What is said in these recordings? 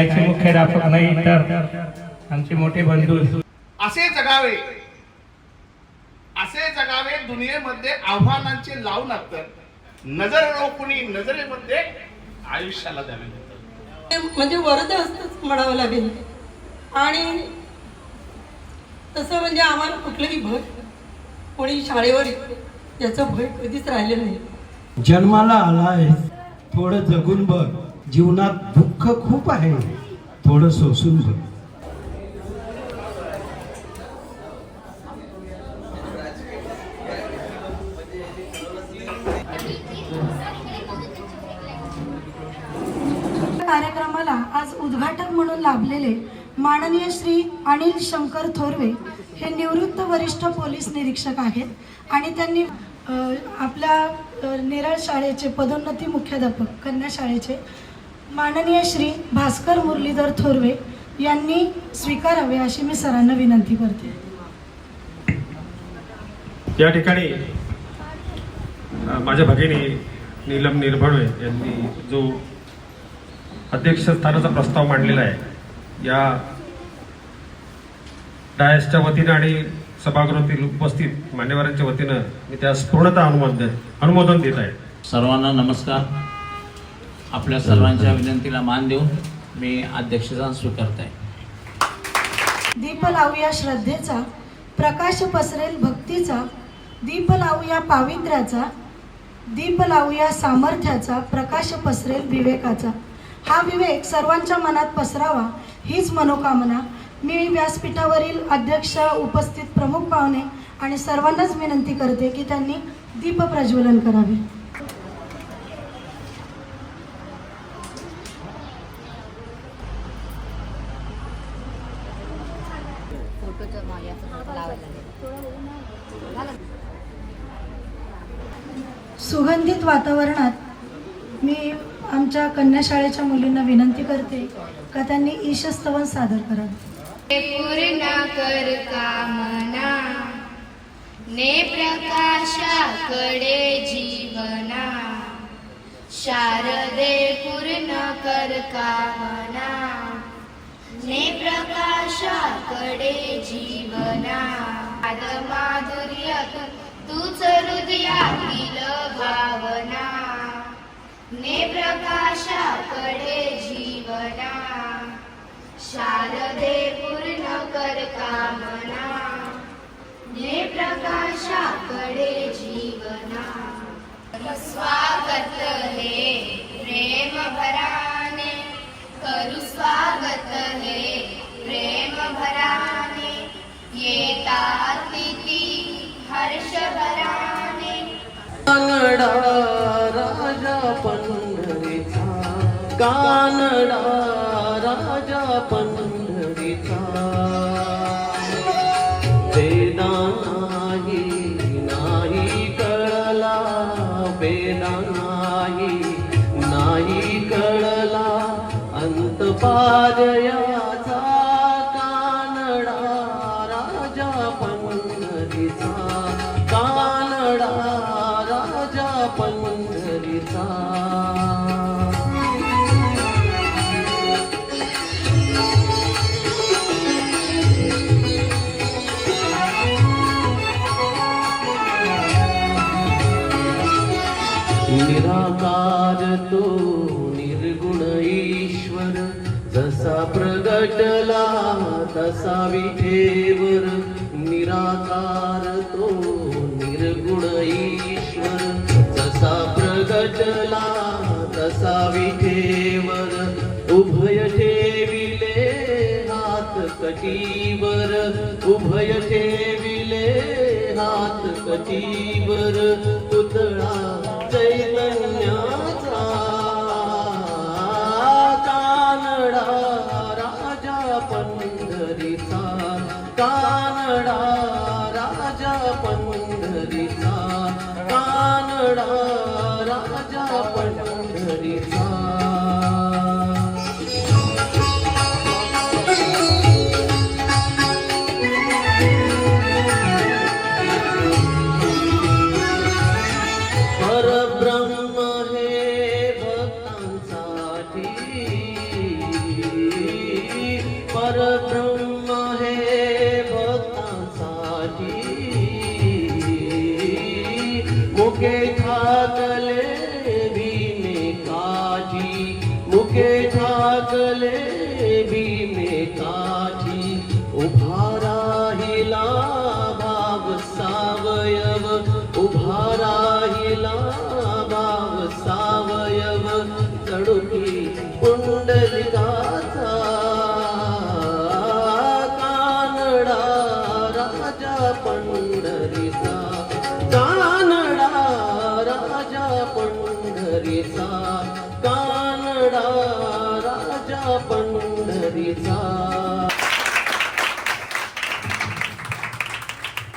शाळेचे मुख्याध्यापक नाही तर आमचे मोठे बंधू असे जगावे, असे जगावे दुनियेमध्ये आव्हानांचे लावून नजर रोखुनी नजरेमध्ये आयुष्याला द्यावे, म्हणजे वरद असतच म्हणावं लागेल. आणि तसं म्हणजे आम्हाला कुठलंही भय कोणी शाळेवर याचं भय कधीच राहिलेलं नाही. जन्माला आलाय थोडं जगून बघ, जीवनात दुःख खूप आहे थोडं सोसून बघ. कार्यक्रमाला आज उद्घाटक म्हणून लाभलेले माननीय श्री अनिल शंकर थोरवे हे निवृत्त वरिष्ठ पोलीस निरीक्षक आहेत आणि त्यांनी आपल्या नेरळ शाळेचे पदोन्नती मुख्याध्यापक कन्या शाळेचे माननीय श्री भास्कर मुरलीधर थोरवे यांनी स्वीकारावे अशी मी सरांना विनंती करते. या ठिकाणी माझ्या भगिनी नीलम निर्भळे यांनी जो अध्यक्षस्थानाचा प्रस्ताव मांडलेला आहे, या डायसच्या वतीनं आणि सभागृहातील उपस्थित मान्यवरांच्या वतीनं मी त्यास पूर्णतः अनुमोदन देत आहे. सर्वांना नमस्कार. आपल्या सर्वांच्या विनंतीला मान देऊन मी अध्यक्षस्थान स्वीकारत आहे. दीप लावूया श्रद्धेचा, प्रकाश पसरेल भक्तीचा, दीप लावूया पावित्र्याचा, दीप लावूया सामर्थ्याचा, प्रकाश पसरेल विवेकाचा. हा विवेक सर्वांच्या मनात पसरावा हीच मनोकामना. मी व्यासपीठावरील अध्यक्ष, उपस्थित प्रमुख पाहुणे आणि सर्वांनाच विनंती करते की त्यांनी दीप प्रज्वलन करावे. सुगंधित वातावरणात मी आमच्या कन्या शाळेच्या मुलींना विनंती करते का त्यांनी ईशस्तवन सादर करावे. पूर्ण कर कामना ने प्रकाशाकडे जीवना, शारदे पूर्ण कर कामना ने प्रकाशाकडे जीवना. माधुर्य तूच हृदयातील भावना ने प्रकाशाकडे जीवना, शारदे पूर्ण कर कामना ने प्रकाशाकडे जीवना. स्वागत हे प्रेम भराने, करू स्वागत हे प्रेम भराने, येता अतिथी हर्ष भराने. कानडा राजा पंढरीचा, कानडा राजा पंढरीचा, वेदा नाही कळला, वेदा नाही कळला अंत पादयाचा, कानडा राजा पंढरीचा, कानडा राजा पंढरीचा. निराकार तो निर्गुण ईश्वर, जसा प्रगटला तसा विठेवर. निराकार तो निर्गुण ईश्वर, जसा प्रगटला तसा विठेवर. उभय ठेविले हात कटीवर, उभय ठेविले हात कटीवर. पुतळा चैतन्याचा, कानडा राजा पंढरीचा, कानडा राजा पंढरीचा, कानडा राजा पंढरीचा. परब्रह्म हे भक्तांसाठी,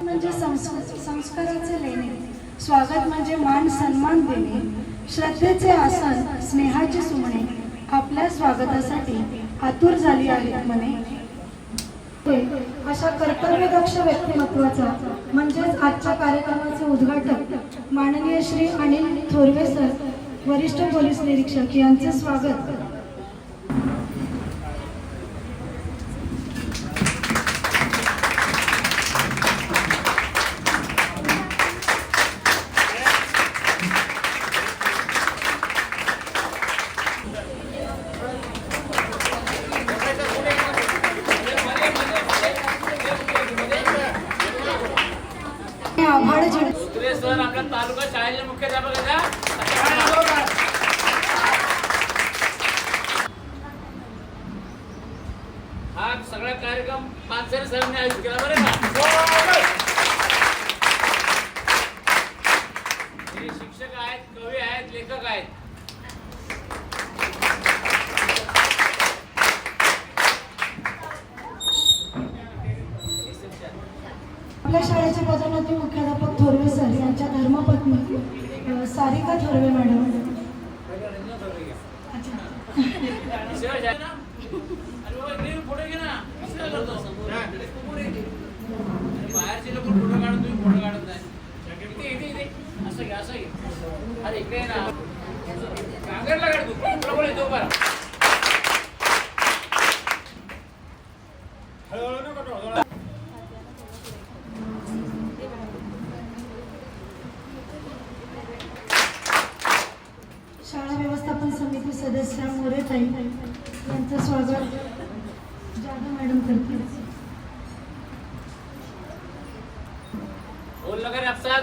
म्हणजे संस्काराचे लेणे, स्वागत म्हणजे मान सन्मान देणे, श्रद्धेचे आसन, स्नेहाची सुमणे आपल्या स्वागतासाठी आतुर झाली आहेत म्हणे. अशा कर्तव्यदक्ष व्यक्तिमत्वाचा म्हणजेच आजच्या कार्यक्रमाचे उद्घाटक माननीय श्री अनिल थोरवे सर, वरिष्ठ पोलीस निरीक्षक यांचे स्वागत. आभाळ सर आपल्या तालुका शाळेचे मुख्याध्यापक हा सगळा कार्यक्रम पानसरे सरांनी आयोजित केला बरं का. हे शिक्षक आहेत, कवी आहेत, लेखक आहेत. आपल्या शाळेचे पदोन्नती मुख्याध्यापक थोरवे सर यांच्या धर्मपत्नी सारिका थोरवे मॅडम. बाहेरचे लोक फोटो काढून तुम्ही फोटो काढत नाही. इथे असं घ्या, असं घे. अरे इकडे ना कांगरला काढ तू येतो बरं. शाळा व्यवस्थापन समिती सदस्य मोरेताई यांचं स्वागत जाधव मॅडम करतील. बोल लगा रे आपसात.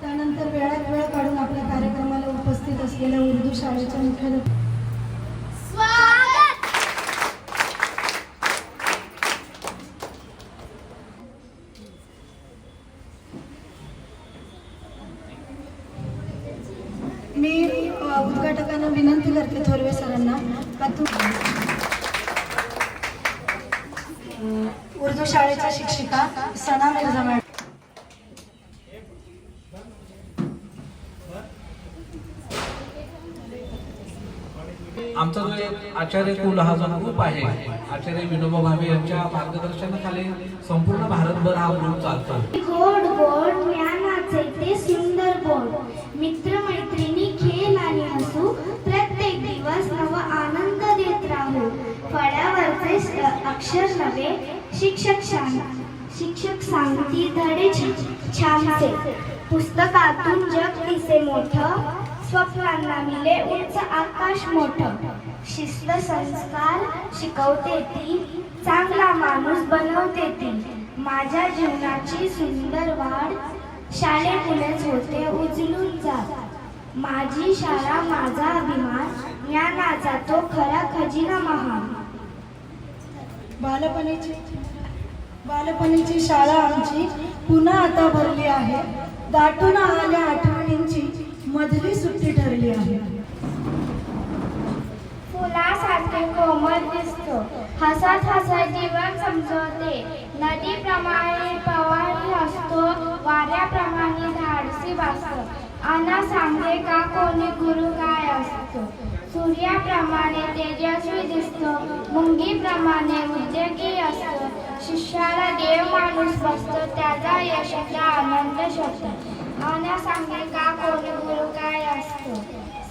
त्यानंतर वेळात वेळ काढून आपल्या कार्यक्रमाला उपस्थित असलेल्या उर्दू शाळेच्या मुख्याध्यापक मी उद्घाटकांना विनंती करते थोरवे सरांना उर्दू शाळेच्या शिक्षिका सना मिर्झा मॅडम. आमचा जो एक आचार्य कुल हा जो ग्रुप आहे, आचार्य विनोबा भावे यांच्या मार्गदर्शनाखाली संपूर्ण भारतभर हा ग्रुप चालतो. गोड गोड ज्ञानाचे ते सुंदर बोध, मित्रमैत्रिणी खेळ आणि हसू, प्रत्येक दिवस नव आनंद देत राहू. फळ्यावरचे अक्षर नवे, शिक्षक सांगती धडे छानसे, पुस्तकातून जग दिसे मोठं, स्वप्नांना मिले उंच आकाश मोठं. शिस्त संस्कार शिकवते ती, चांगला माणूस बनवते ती. माझ्या जीवनाची सुंदर वाढ शाळेतूनच होते उचलून जात. माझी शाळा माझा अभिमान, ज्ञानाचा तो खरा खजिना महान. बालपणीची शाळा आमची पुन्हा आता भरली आहे, दाटून आल्या आठवणींची मधली सुट्टी ठरली आहे. फुलासारखे कोमल दिसतो, हसत हसत जीवन समजवते. नदीप्रमाणे पवारी असतो, वाऱ्याप्रमाणे धाडसी वाचतो. अना सांगे का कोणी गुरु काय असतो. सूर्याप्रमाणे तेजस्वी दिसतो, मुंगीप्रमाणे उद्योगी असतो. शिष्याला देव माणूस बसतो, त्याचा यशाचा आनंद शोधतो. अना सांगे का कोणी गुरु काय असतो.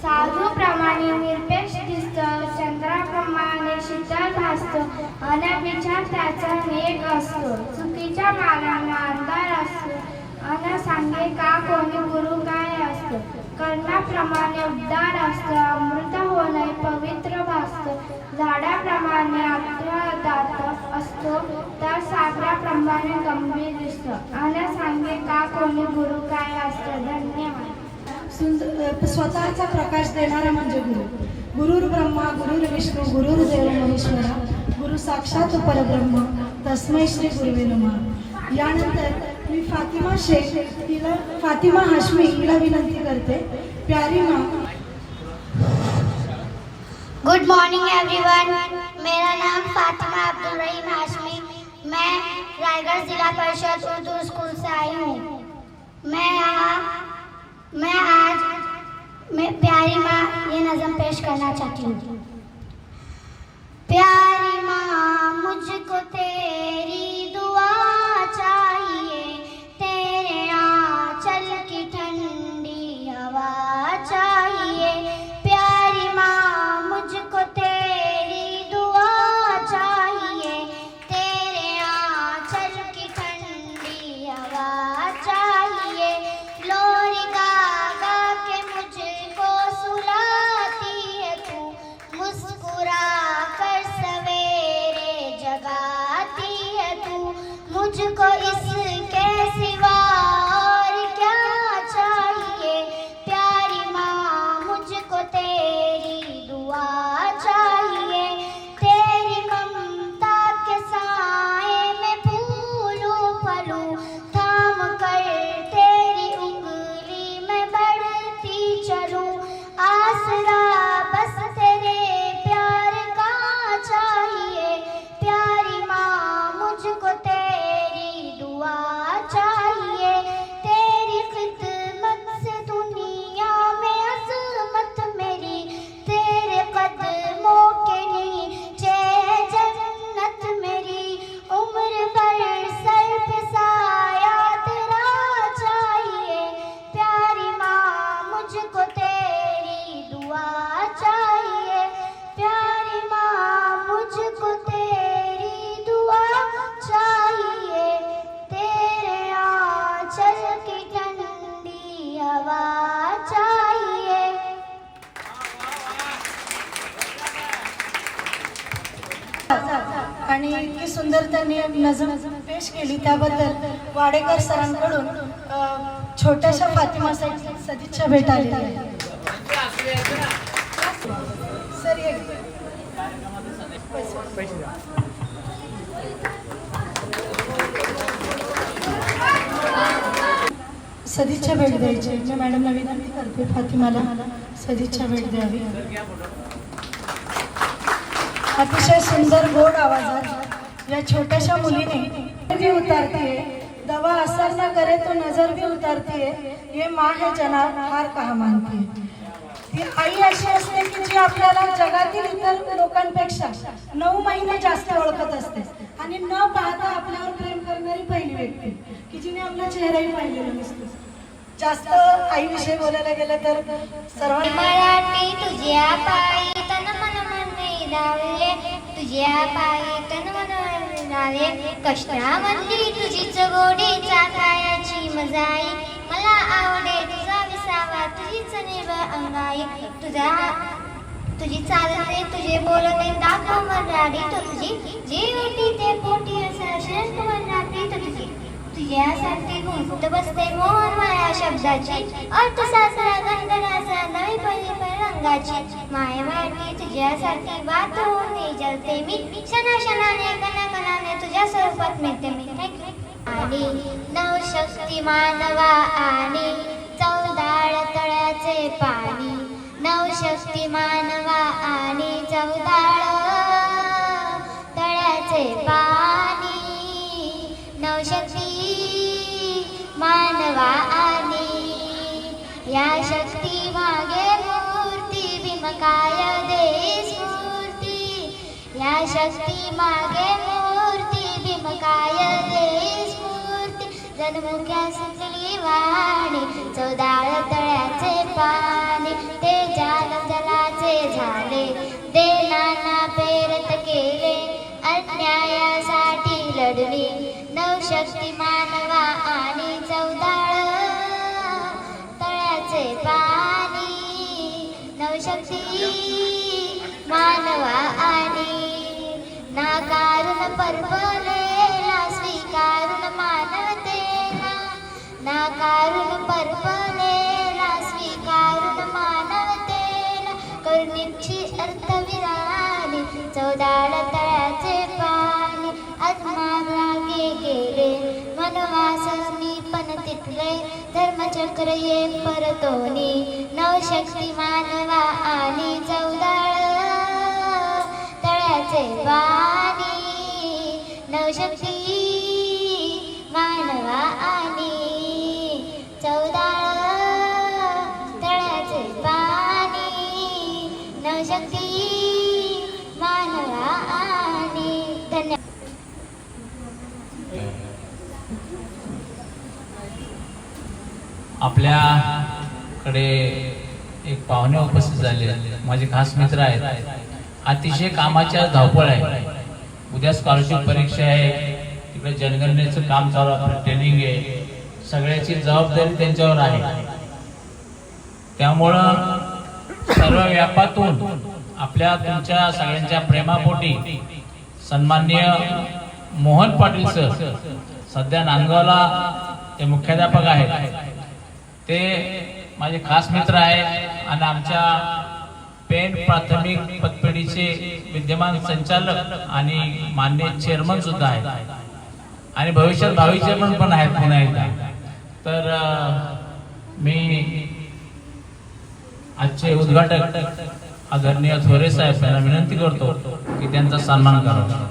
साधूप्रमाणे निरपेक्ष दिसतो, चंद्राप्रमाणे शीतल भासतो. अनाविचार त्याचा वेग असतो, चुकीच्या मार्गाने अंधार असतो. अना सांगे का कोणी गुरु काय असतो. कर्णाप्रमाणे उद्धार असतो, अमृत होणे पवित्र भासतो. झाडाप्रमाणे आत्मदात असतो, तर सागराप्रमाणे गंभीर दिसतो. अना सांगे का कोणी गुरु काय असतो. धन्यवाद. स्वतःचा प्रकाश देणारा म्हणजे गुरु. गुरुर् ब्रह्मा गुरुर्विष्णू गुरुर्देव महेश्वरा, गुरु साक्षात परब्रह्म, तस्मै श्री गुरुवे नमः. यानंतर मी फातिमा शेख तिला फातिमा हाशमी हिला विनंती करते. प्यारी माँ. Good morning everyone. मेरा नाम फातिमा अब्दुल रहीम हाशमी. मैं रायगढ़ जिला परिषद उर्दू स्कूल से आई हूँ. मैं आज प्यारी माँ ये नज़म पेश करना चाहती हूँ. प्यारी माँ मुझको तेरी दुआ चाहिए, तेरे आंचल की ठंडी हवा चाहिए. प्यारी माँ मुझको तेरी दुआ चाहिए, तेरे आंचल की ठंडी हवा चाहिए. लोरी गा गा के मुझको सुलाती है तू, मुस्कुरा कर सवेरे जगाती है तू. मुझको इसके सिवा और क्या चाहिए. प्यारी माँ मुझको तेरी दुआ चाहिए, तेरी ममता के साए में फूलूं फलूं, थाम कर तेरी उंगली में बढ़ती चलूं. आसरा बस तेरे प्यार का चाहिए. प्यारी माँ मुझको तेरी दुआ चाहिए, तेरी खिदमत से दुनिया में अज़मत मेरी, तेरे कदमों के नीचे है जन्नत मेरी. उम्र भर सर पे साया तेरा चाहिए. प्यारी माँ मुझको तेरी दुआ चाहिए. प्यारी माँ मुझको तेरी दुआ चाहिए, तेरे आंचल की ठंडी हवा चाहिए. आणि इतकी सुंदर त्यांनी नजम पेश केली त्याबद्दल वाडेकर सरांकडून छोट्याशा फातिमासाठी सदिच्छा भेट आलेली आहे. सर ये. सदिच्छा भेट द्यायची. मी मॅडमला विनंती करते फातिमाला सदिच्छा भेट द्यावी. अतिशय सुंदर गोड आवाजात या छोट्याशा मुलीने भी उतारती है, दवा असर न करे तो नजर भी उतारती है. ये माँ है जनाब हार कहा मानती है. ती आई अशी असते की जी आपल्याला जगातील इतर लोकांपेक्षा 9 महिने जास्त ओळखत असते आणि न पाहता आपल्यावर प्रेम करणारी पहिली व्यक्ती की जिने आपला चेहराही पाहिलेला नसतो. जास्त आईविषयी बोलायला गेलं तर सर्वांना मराठी तुझ्या पायी तन मन मन लावले, तुझ्या पायी तन मन मन लावले. कष्टामधली तुझीच गोडी चाकायची मजाई, मला आवडे तुझा विसावा तुझीच निर्भय अंगाई. तुझी चालते तुझे बोलते दाखव मराठी तो तुझी, जे ओटी ते पोटी असा श्रेष्ठ मराठी तो तुझी. तुझ्यासाठी गुंत बसते मोहन माया शब्दाची, अर्थशास्त्र गंधनाचा नवी परी रंगाची. मायवाटी तुझ्यासाठी बात होऊन जलते मी, क्षणाक्षणाने कणाकणाने तुझ्या स्वरूपात मिळते मी. आणि नवशक्ती मानवा आणि चौदाळ तळ्याचे पाणी, नवशक्ती मानवा आणि चौदाळ तळ्याचे पाणी. नवशक्ती मानवा आणि या शक्ती मागे मूर्ती भीमकाय दे स्फूर्ती. या शक्ती मागे मूर्ती भीमकाय दे स्फूर्ती. जन्मुख्या सुचली वाणी चौदाळ तळ्याचे पाणी, ते जलाचे झाले ते नाना पेरत केले, अन्यायासाठी लढली नवशक्ती मानवा आणि चौदाळ तळ्याचे पाणी. नवशक्ती मानवा आणि नाकारून परपलेला स्वीकारून मानवतेला, नाकारून परपलेला स्वीकारून मानवतेला. करुणीची अर्थविराणी चौदाळ तळ्याचे पाणी, आत्मा मागे गेले मानवास मी पण तिथले धर्मचक्र ये परतोनी नवशक्ती मानवा आणि चौदाळ तळ्याचे पाणी नवशक्ती मानवा आणि चौदाळ तळ्याचे पाणी नवशक्ती मानवा आणि धन्यवाद. आपल्याकडे एक पाहुणे उपस्थित झाले, माझे खास मित्र आहेत. अतिशय कामाच्या धावपळ आहे. उद्या स्कॉलरशिप परीक्षा आहे, तिकडे जनगणनेचं काम चालू आहे, ट्रेनिंग आहे. सगळ्याची जबाबदारी त्यांच्यावर आहे. त्यामुळं सर्व व्यापातून आपल्या तुमच्या सगळ्यांच्या प्रेमापोटी सन्माननीय मोहन पाटील सर सध्या नांदगावला ते मुख्याध्यापक आहेत. ते माझे खास मित्र आहेत आणि आमच्या पेन प्राथमिक पतपेढीचे विद्यमान संचालक आणि मान्य चेअरमन सुद्धा आहेत आणि भविष्यात भावी चेअरमन पण आहेत पुन्हा एकदा. तर मी आजचे उद्घाटक आदरणीय थोरे साहेब यांना विनंती करतो की त्यांचा सन्मान करावा.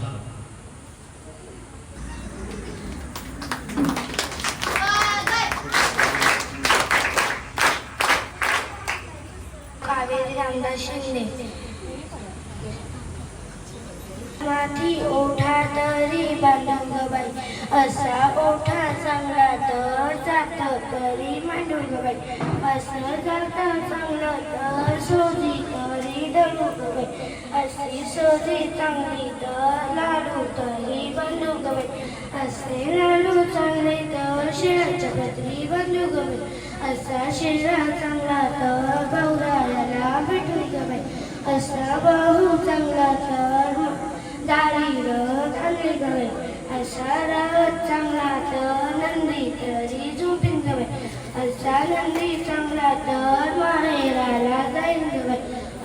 कावेरी रामदास शिंदे. माथी ओठा तरी बांडुंगबाई असा ओठा चांगला तर जात तरी मांडुंगबाई असं जात चांगलं तर सोजी तरी दळुंगबाई अशी सोजी चांगली तर लाडू तरी बांडुंगबाई असे लाडू चांगले तर शिळाच्या पत्री बांडुंगबाई असा शिळा चांगला तर गौरायाला भेटुंगबाई असा बाहू चांगला तर दारी रथ आणली गवे असा रथ चांगला तर नंदी तरी झुंपीन गवे असा नंदी चांगला तर माहेराला जाईन गवे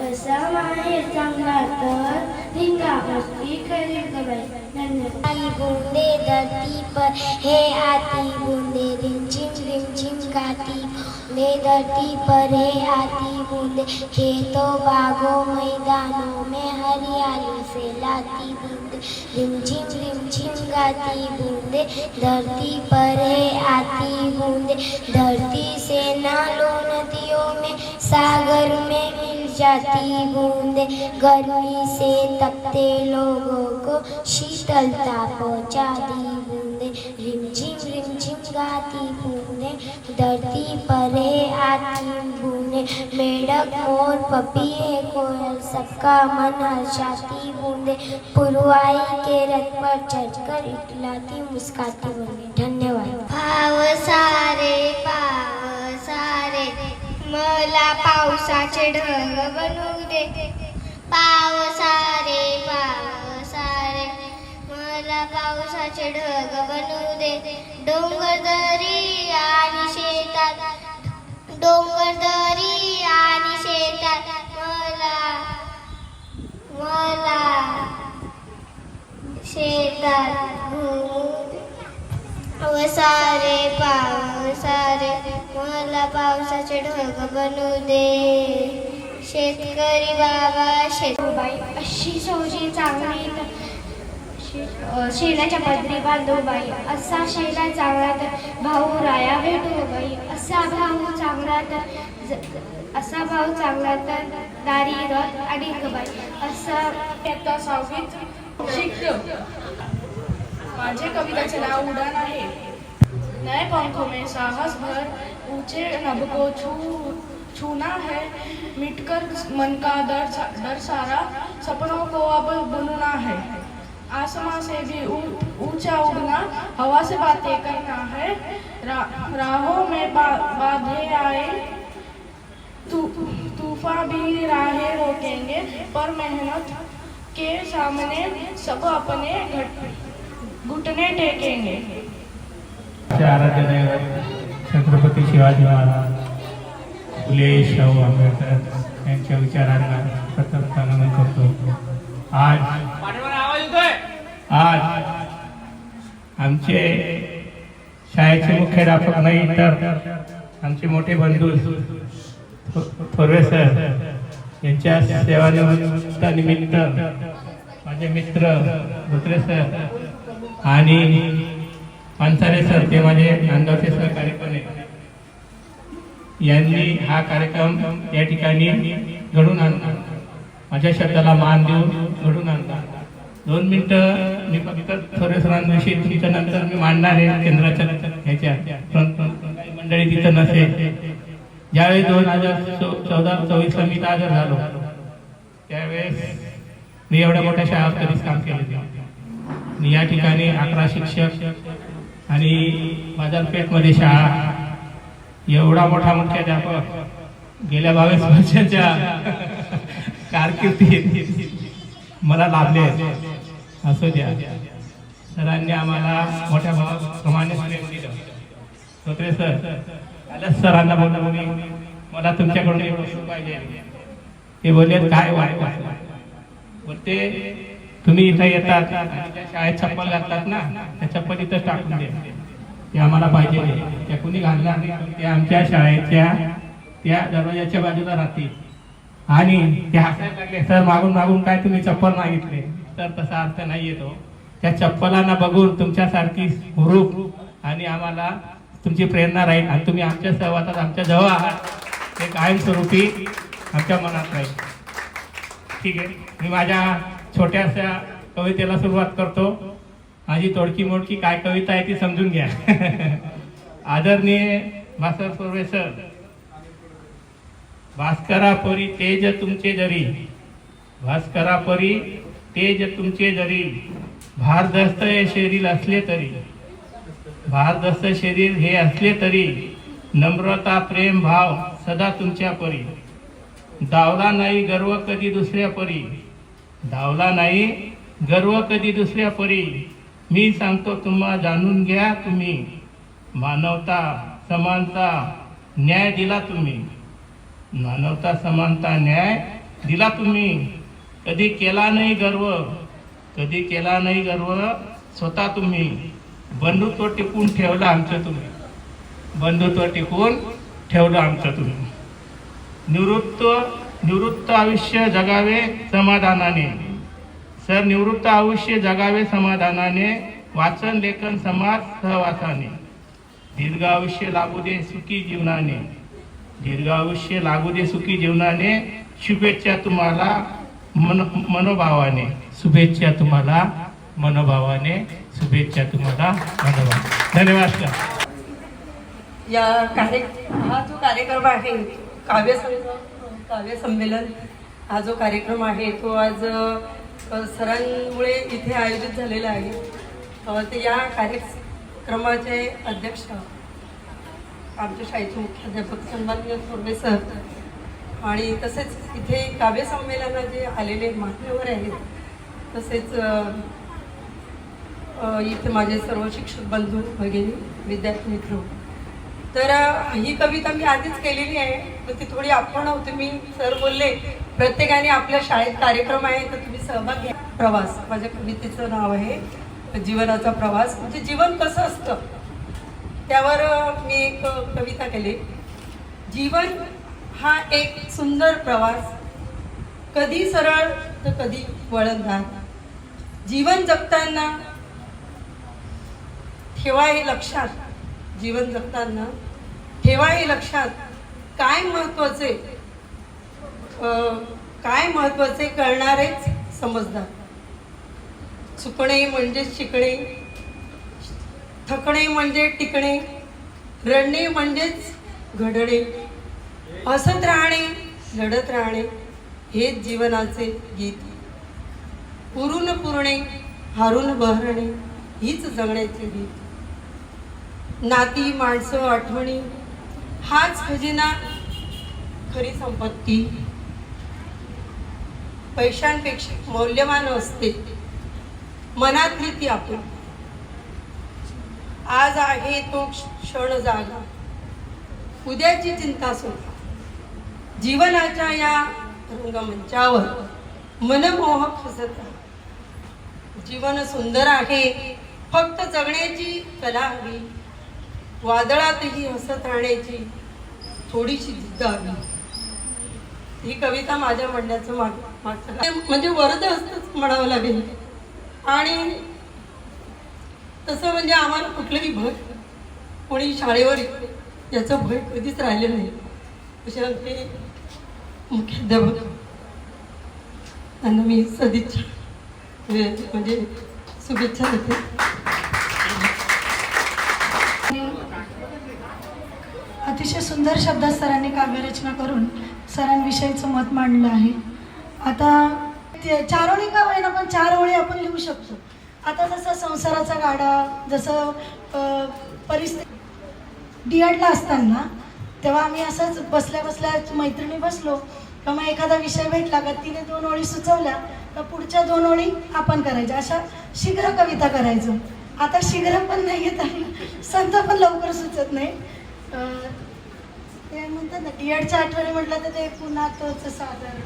असा माहेर चांगला तर धिंगा मस्ती करीन गवे. धन्यवाद. बूंदे धरती पर है आती बूंदे रिमझिम गाती बूंदे धरती पर है आती बूंदे खेतों बागों मैदानों में हरियाली से लाती बूंदे रिमझिम गाती बूंदे धरती पर है आती बूंदे धरती से नालों नदियों में सागर में मिल जाती बूंदे गर्मी से तपते लोगों को शीतलता पहुँचाती बूंदे रिमझिम गाती बूंदे धरती पर है आती बूंदे मेढक मोर पपीहे कोयल सबका मन हर्षाती बूंदे पुरवाई के रथ पर चढ़कर इकलाती मुस्काती बूंदे. धन्यवाद. भाव सारे मला पावसाचे ढग बनवू दे पाव सारे मला पावसाचे ढग बनवू दे डोंगर दरी आणि शेतात मला शेतात घुमू दे सारे मला पावसाचे ढग बनवू दे शेतकरी बाबा शेतबाई अशी सोजी चांगली शेणाच्या पदरी बांधू बाई असा शेला चांगला तर भाऊ राया भेटू बाई असा भाऊ चांगला तर दारी रथ आणि बाई असा आता 6वीत शिकतो. माझे कविताचे नाव उडान आहे. नए पंखों में साहस भर ऊंचे नभ को छूना है मिटकर मन का डर सारा सपनों को अब बुनना है आसमां से भी ऊंचा उड़ना हवा से बातें करना है राहों में बाधे आए तूफान भी राहें रोकेंगे पर मेहनत के सामने सब अपने घुटने टेकेंगे. आराध्य दैवत छत्रपती शिवाजी महाराज फुले शाहू आंबेडकर यांच्या विचारांना प्रथमतः नमन करतो. आज आमचे शाळेचे मुख्याध्यापक नाही तर आमचे मोठे बंधू थोरवे सर यांच्या सेवानिमित्त माझे मित्र धोत्रे सर आणि पानसारे सर ते माझे नांदगावचे सहकारी पण आहेत, यांनी हा कार्यक्रम या ठिकाणी घडून आणला, माझ्या शब्दाला मान देऊन घडून आणला. 2 मिनिटं मी फक्त थोडे सरांविषयी तुमच्या नंतर मी मांडणार आहे केंद्राच्या ह्याच्या काही मंडळी तिथं नसेल. ज्यावेळी 2014-24 मी हजर झालो त्यावेळेस मी एवढ्या मोठ्या शाळेत कधीच काम केलं नाही. मी या ठिकाणी 11 शिक्षक आणि बाजारपेठमध्ये शाळा, एवढा मोठा मुख्याध्यापक गेल्या 22 वर्षाच्या कारकिर्दीत मला लाभले असू द्या. सरांनी आम्हाला मोठ्या भावाप्रमाणे प्रेम दिलं. धोत्रे सर सरांना बोललो मला तुमच्याकडून एवढं सुख पाहिजे. ते बोलले काय बोलते तुम्ही इथं येतात आणि शाळेत चप्पल घालतात ना, त्या चप्पल इथंच टाकून द्या, ते आम्हाला पाहिजे. त्या कुणी घालणार नाही, ते आमच्या शाळेच्या त्या दरवाजाच्या बाजूला राहतील. आणि ते हसायला लागले, सर मागून मागून काय तुम्ही चप्पल मागितले, तर तसा अर्थ नाही येतो. त्या चप्पलांना बघून तुमच्यासारखी हुरूप आणि आम्हाला तुमची प्रेरणा राहील आणि तुम्ही आमच्या सहवासात आमच्या जवळ आहात, हे कायमस्वरूपी आमच्या मनात राहील. ठीक आहे, मी माझ्या छोट्याशा कवितेला सुरुवात करतो. माझी तोडकी मोडकी काय कविता आहे ती समजून घ्या. आदरणीय भास्कर सुर्वे सर, भास्करा परी तेज तुमचे जरी, भास्करा परी तेज तुमचे जरी, भारदस्त हे शरीर असले तरी, भारदस्त शरीर हे असले तरी, नम्रता प्रेम भाव सदा तुमच्या परी, दावला नाही गर्व कधी दुसऱ्या परी, दावला नाही गर्व कधी दुसऱ्या परी, मी सांगतो तुम्हा जाणून घ्या तुम्ही, मानवता समानता न्याय दिला तुम्ही, मानवता समानता न्याय दिला तुम्ही, कधी केला नाही गर्व, कधी केला नाही गर्व स्वतः तुम्ही, बंधुत्व टिकून ठेवलं आमचं तुम्ही, बंधुत्व टिकून ठेवलं आमचं तुम्ही. निवृत्त आयुष्य जगावे समाधानाने, सर निवृत्त आयुष्य जगावे समाधानाने, वाचन लेखन समाज सहवासाने, दीर्घ आयुष्य लागू दे सुखी जीवनाने, दीर्घ आयुष्य लागू दे सुखी जीवनाने, शुभेच्छा तुम्हाला मनोभावाने, शुभेच्छा तुम्हाला मनोभावाने, शुभेच्छा तुम्हाला मनोभावाने. धन्यवाद सर. हा जो कार्यक्रम आहे काव्य संमेलन, हा जो कार्यक्रम आहे तो आज सरांमुळे इथे आयोजित झालेला आहे. ते या कार्यक्रमाचे अध्यक्ष आमच्या शाळेचे मुख्याध्यापक सन्माननीय थोरवे सर आणि तसेच इथे काव्य संमेलनात जे आलेले मान्यवर आहेत, तसेच इथे माझे सर्व शिक्षक बंधू भगिनी विद्यार्थी मित्र. तर ही कविता मी आधीच केलेली आहे, पण ती थोडी आपण होती. मी सर बोलले प्रत्येकाने आपल्या शाळेत कार्यक्रम आहे तर तुम्ही सहभाग घ्या. प्रवास, माझ्या कवितेचं नाव आहे जीवनाचा प्रवास. म्हणजे जीवन कसं असतं त्यावर मी एक कविता केली. जीवन हा एक सुंदर प्रवास, कधी सरळ तर कधी वळणदार. जीवन जगताना ठेवा हे लक्षात, जीवन जगताना ठेवा हे लक्षात, काय महत्वाचे कळणारेच समजदार. चुकणे म्हणजे शिकणे, थकणे म्हणजे टिकणे, रडणे म्हणजेच घडणे, हसत राहणे लढत राहणे, हेच जीवनाचे गीत. पुरून पुरणे हारून बहरणे, हीच जगण्याचे गीत. नाती माणसं आठवणी, हाच खजिना खरी संपत्ती. पैशांपेक्षा मौल्यवान असते मनातली ती आपण. आज आहे तो क्षण जागा, उद्याची चिंता सोडा. जीवनाच्या या रंगमंचावर मनमोहक हसत राहा. जीवन सुंदर आहे, फक्त जगण्याची कला हवी. वादळातही हसत राहण्याची थोडीशी जिद्द हवी. ही कविता माझ्या म्हणण्याचं मागचं म्हणजे वरद असतंच म्हणावं लागेल. आणि तसं म्हणजे आम्हाला कुठलंही भय कोणी शाळेवर याचं भय कधीच राहिलं नाही. असे आमचे मुख्याध्यापक त्यांना मी सदिच्छा म्हणजे शुभेच्छा देते. अतिशय सुंदर शब्दात सरांनी काव्यरचना करून सरांविषयीचं मत मांडलं आहे. आता ते 4 ओळी का होईना पण 4 ओळी आपण लिहू शकतो. आता जसं संसाराचा गाडा, जसं परिस्थिती डीएडला असताना तेव्हा आम्ही असंच बसल्या बसल्या मैत्रिणी बसलो का मग एखादा विषय भेटला का तिने 2 ओळी सुचवल्या का पुढच्या 2 ओळी आपण करायच्या. अशा शीघ्र कविता करायचं. आता शीघ्र पण नाही येत आणि संत पण लवकर सुचत नाही. ते म्हणतात ना डीएडच्या आठवणी म्हटलं तर ते पुन्हा तोच सादर,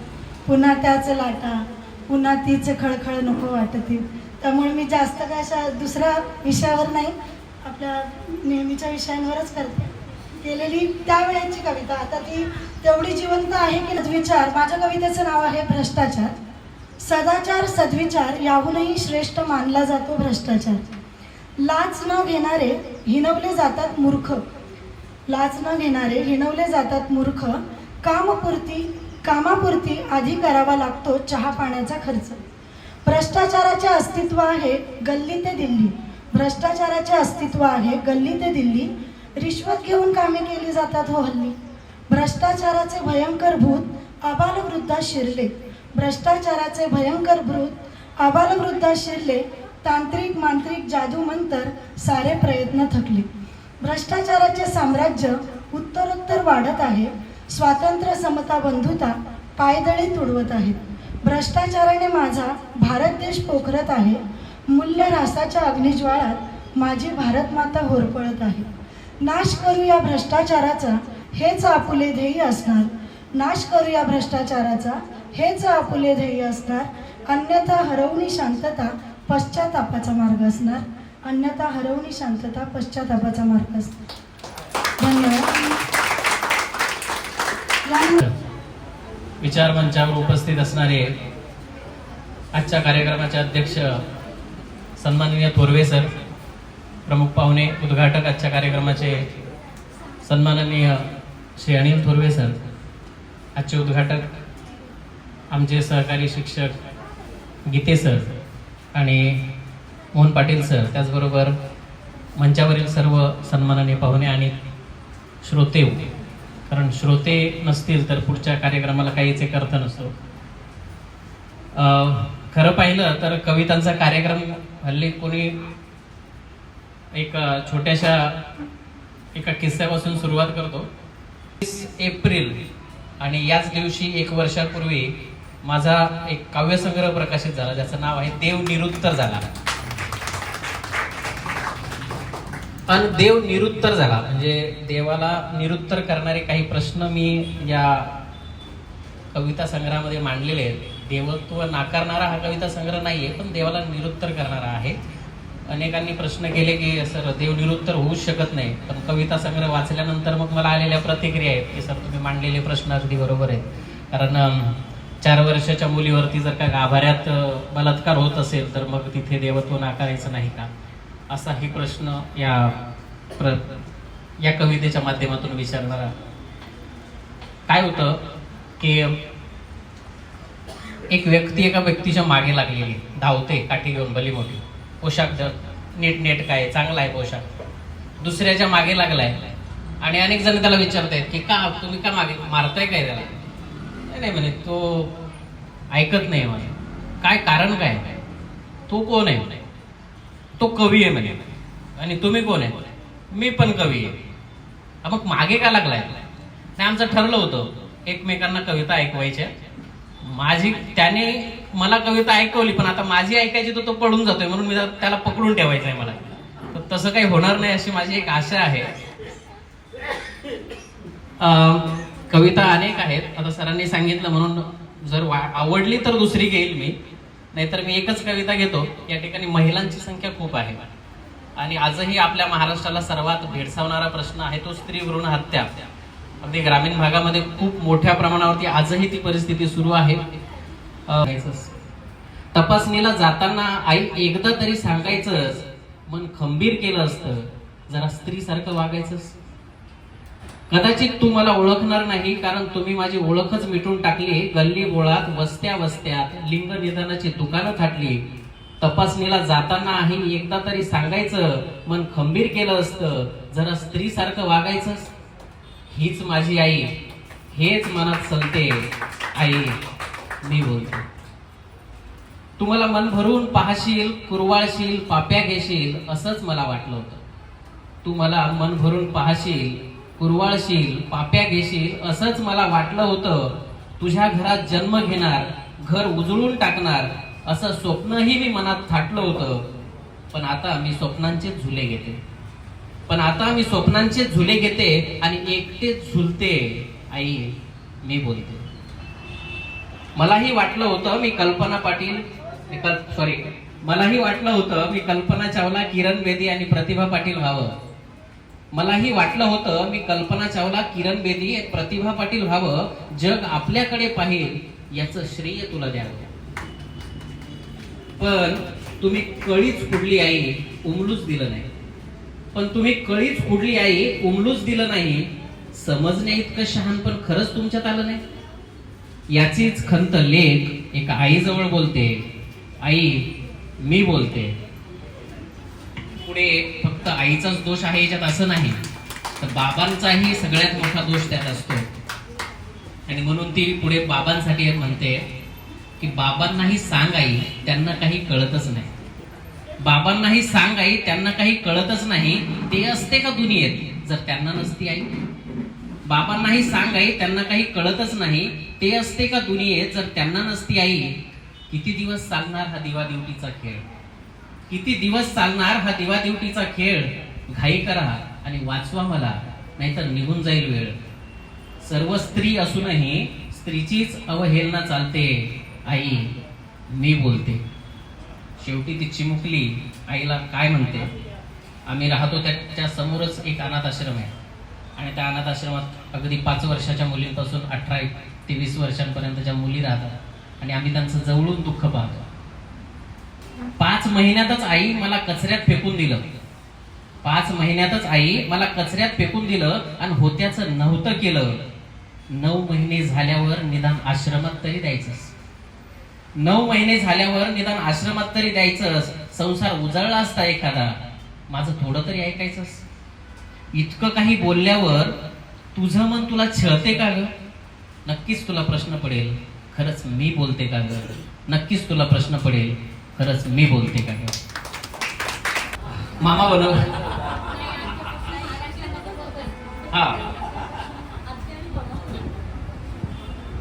पुन्हा त्याच लाटा, पुन्हा तीच खळखळ नको वाटते. त्यामुळे मी जास्त काय अशा दुसऱ्या विषयावर नाही, आपल्या नेहमीच्या विषयांवरच करते. केलेली त्यावेळेची कविता आता ती तेवढी जिवंत आहे की विचार. माझ्या कवितेचं नाव आहे भ्रष्टाचार. सदाचार सद्विचार याहूनही श्रेष्ठ मानला जातो भ्रष्टाचार. लाच न घेणारे हिणवले जातात मूर्ख, लाच न घेणारे हिणवले जातात मूर्ख. कामापुरती आधी करावा लागतो चहा पाण्याचा खर्च. भ्रष्टाचाराचे अस्तित्व आहे गल्ली ते दिल्ली, भ्रष्टाचाराचे अस्तित्व आहे गल्ली ते दिल्ली. रिश्वत घेऊन कामे केली जातात हो हल्ली. भ्रष्टाचाराचे भयंकर भूत आबालवृद्धा शिरले, भ्रष्टाचाराचे भयंकर भूत आबालवृद्धा शिरले. तांत्रिक मांत्रिक जादू मंतर सारे प्रयत्न थकले. भ्रष्टाचाराचे साम्राज्य उत्तरोत्तर वाढत आहे. स्वातंत्र्य समता बंधुता पायदळी तुडवत आहेत. भ्रष्टाचाराने माझा भारत देश पोखरत आहे. मूल्य ऱ्हासाच्या अग्निज्वाळात माझी भारत माता होरपळत आहे. नाश करूया भ्रष्टाचाराचा हेच आपुले ध्येय असणार, नाश करूया भ्रष्टाचाराचा हेच आपुले ध्येय असणार. अन्यथा हरवणी शांतता पश्चातापाचा मार्ग असणार, अन्यथा हरवणी शांतता पश्चातापाचा मार्ग असणार. धन्यवाद. विचार मंचावर उपस्थित असणारे आजच्या कार्यक्रमाचे अध्यक्ष सन्माननीय थोरवे सर, प्रमुख पाहुणे उद्घाटक आजच्या कार्यक्रमाचे सन्माननीय श्री अनिल थोरवे सर, आजचे उद्घाटक आमचे सहकारी शिक्षक गीते सर आणि मोहन पाटील सर, त्याचबरोबर मंचावरील सर्व सन्माननीय पाहुणे आणि श्रोते, कारण श्रोते नसतील तर पुढच्या कार्यक्रमाला काहीच एक अर्थ नसतो. खरं पाहिलं तर कवितांचा कार्यक्रम हल्ली कोणी एक छोट्याशा एका किस्स्यापासून सुरुवात करतो. 30 एप्रिल आणि याच दिवशी 1 वर्षापूर्वी माझा एक काव्यसंग्रह प्रकाशित झाला, ज्याचं नाव आहे देव निरुत्तर झाला. आणि देव निरुत्तर झाला म्हणजे देवाला निरुत्तर करणारे काही प्रश्न मी या कविता संग्रहामध्ये मांडलेले आहेत. देवत्व नाकारणारा हा कविता संग्रह नाहीये, पण देवाला निरुत्तर करणारा आहे. अनेकांनी प्रश्न केले की सर देव निरुत्तर होऊच शकत नाही, पण कविता संग्रह वाचल्यानंतर मग मला आलेल्या प्रतिक्रिया आहेत की सर तुम्ही मांडलेले प्रश्न अगदी बरोबर आहेत. कारण 4 वर्षाच्या मुलीवरती जर का गाभाऱ्यात बलात्कार होत असेल तर मग तिथे देवत्व नाकारायचं नाही का, असाही प्रश्न या कवितेच्या माध्यमातून विचारणारा. काय होतं की एक व्यक्ती एका व्यक्तीच्या मागे लागलेली, धावते काठी घेऊन भली मोठी, पोशाख नीट काय चांगला आहे पोशाख, दुसऱ्याच्या मागे लागलाय आणि अनेक जण त्याला विचारतायत की का तुम्ही का मागे मारताय काय त्याला. नाही म्हणे तो ऐकत नाही म्हणे. काय कारण काय, तो कोण आहे म्हणे, तो कवी आहे म्हणे. आणि तुम्ही कोण आहे, मी पण कवी आहे. मग मागे का लागलाय. नाही आमचं ठरलं होतं एकमेकांना कविता ऐकवायच्या. त्याने मला कविता ऐकवली पण आता माझी ऐकायची तो पडून जातोय म्हणून मी त्याला पकडून ठेवायचं आहे मला. तर तसं काही होणार नाही अशी माझी एक आशा आहे. कविता अनेक आहेत, आता सरांनी सांगितलं म्हणून जर आवडली तर दुसरी घेईल मी, नाहीतर मी एकच कविता घेतो. या ठिकाणी महिलांची संख्या खूप आहे. आणि आजही आपल्या महाराष्ट्राला सर्वात भेडसावणारा प्रश्न आहे तो स्त्री भ्रूण हत्या. अगदी ग्रामीण भागामध्ये खूप मोठ्या प्रमाणावरती आजही ती परिस्थिती सुरू आहे. तपासणीला जाताना आई एकदा तरी सांगायचंच, मन खंबीर केलं असतं, जरा स्त्री सारखं वागायचंच. कदाचित तू मला ओळखणार नाही, कारण तुम्ही माझी ओळखच मिटून टाकली. गल्ली बोळात वस्त्या वस्त्यात लिंग निदानाची दुकानं थाटली. तपासणीला जाताना आई एकदा तरी सांगायचं, मन खंबीर केलं असतं, जरा स्त्री सारखं वागायचंच. हीच माझी आई, हेच मनात चलते आई, मी बोलतो. तुम्हाला मन भरून पाहशील, कुरवाळशील, पाप्या घेशील असंच मला वाटलं होतं. तू मला मन भरून पाहशील, कुरवाळशील, पाप्या घेशील असंच मला वाटलं होतं. तुझ्या घरात जन्म घेणार, घर उजळून टाकणार असं स्वप्नही मी मनात थाटलं होतं. पण आता मी स्वप्नांचे झुले घेते आणि एकटेच झुलते आई, मी बोलते. मलाही वाटलं होतं मी कल्पना चावला, किरण बेदी आणि प्रतिभा पाटील व्हावं. जग आपल्याकडे पाहिल याचं श्रेय तुला द्यावं. पण तुम्ही कळीच कुडली आई, उमलूच दिलं नाही. समजण्या इतकं शहाणपण खरंच तुमच्यात आलं नाही. याचीच खंत लेख एका आईजवळ बोलते. आई, मी बोलते. पुढे फक्त आईचाच दोष आहे याच्यात असं नाही, तर बाबांचाही सगळ्यात मोठा दोष त्यात असतो. आणि म्हणून ती पुढे बाबांसाठी म्हणते की बाबांनाही सांग आई, त्यांना काही कळतच नाही. बाबांनाही सांग आई, त्यांना काही कळतच नाही. ते असते का दुनियेत जर त्यांना नसती आई. बाबांनाही सांग आई, त्यांना काही कळतच नाही. ते असते का दुनियेत जर त्यांना नसती आई. किती दिवस चालणार हा दिवादिवटीचा खेळ. घाई करा आणि वाचवा मला, नाहीतर निघून जाईल वेळ. सर्व स्त्री असूनही स्त्रीचीच अवहेलना चालते आई, मी बोलते. शेवटी ती चिमुकली आईला काय म्हणते. आम्ही राहतो त्याच्या समोरच एक अनाथ आश्रम आहे आणि त्या अनाथ आश्रमात अगदी 5 वर्षाच्या मुलींपासून 18 ते 20 वर्षांपर्यंतच्या मुली राहतात आणि आम्ही त्यांचं जवळून दुःख पाहतो. 5 महिन्यातच आई मला कचऱ्यात फेकून दिलं आणि होत्याचं नव्हतं केलं. 9 महिने झाल्यावर निदान आश्रमात तरी द्यायचंस. संसार उजळला असता एखादा, माझं थोडं तरी ऐकायचंस. इतकं काही बोलल्यावर तुझं मन तुला छळते का ग? नक्कीच तुला प्रश्न पडेल, खरंच मी बोलते का ग? मामा बनव. हा,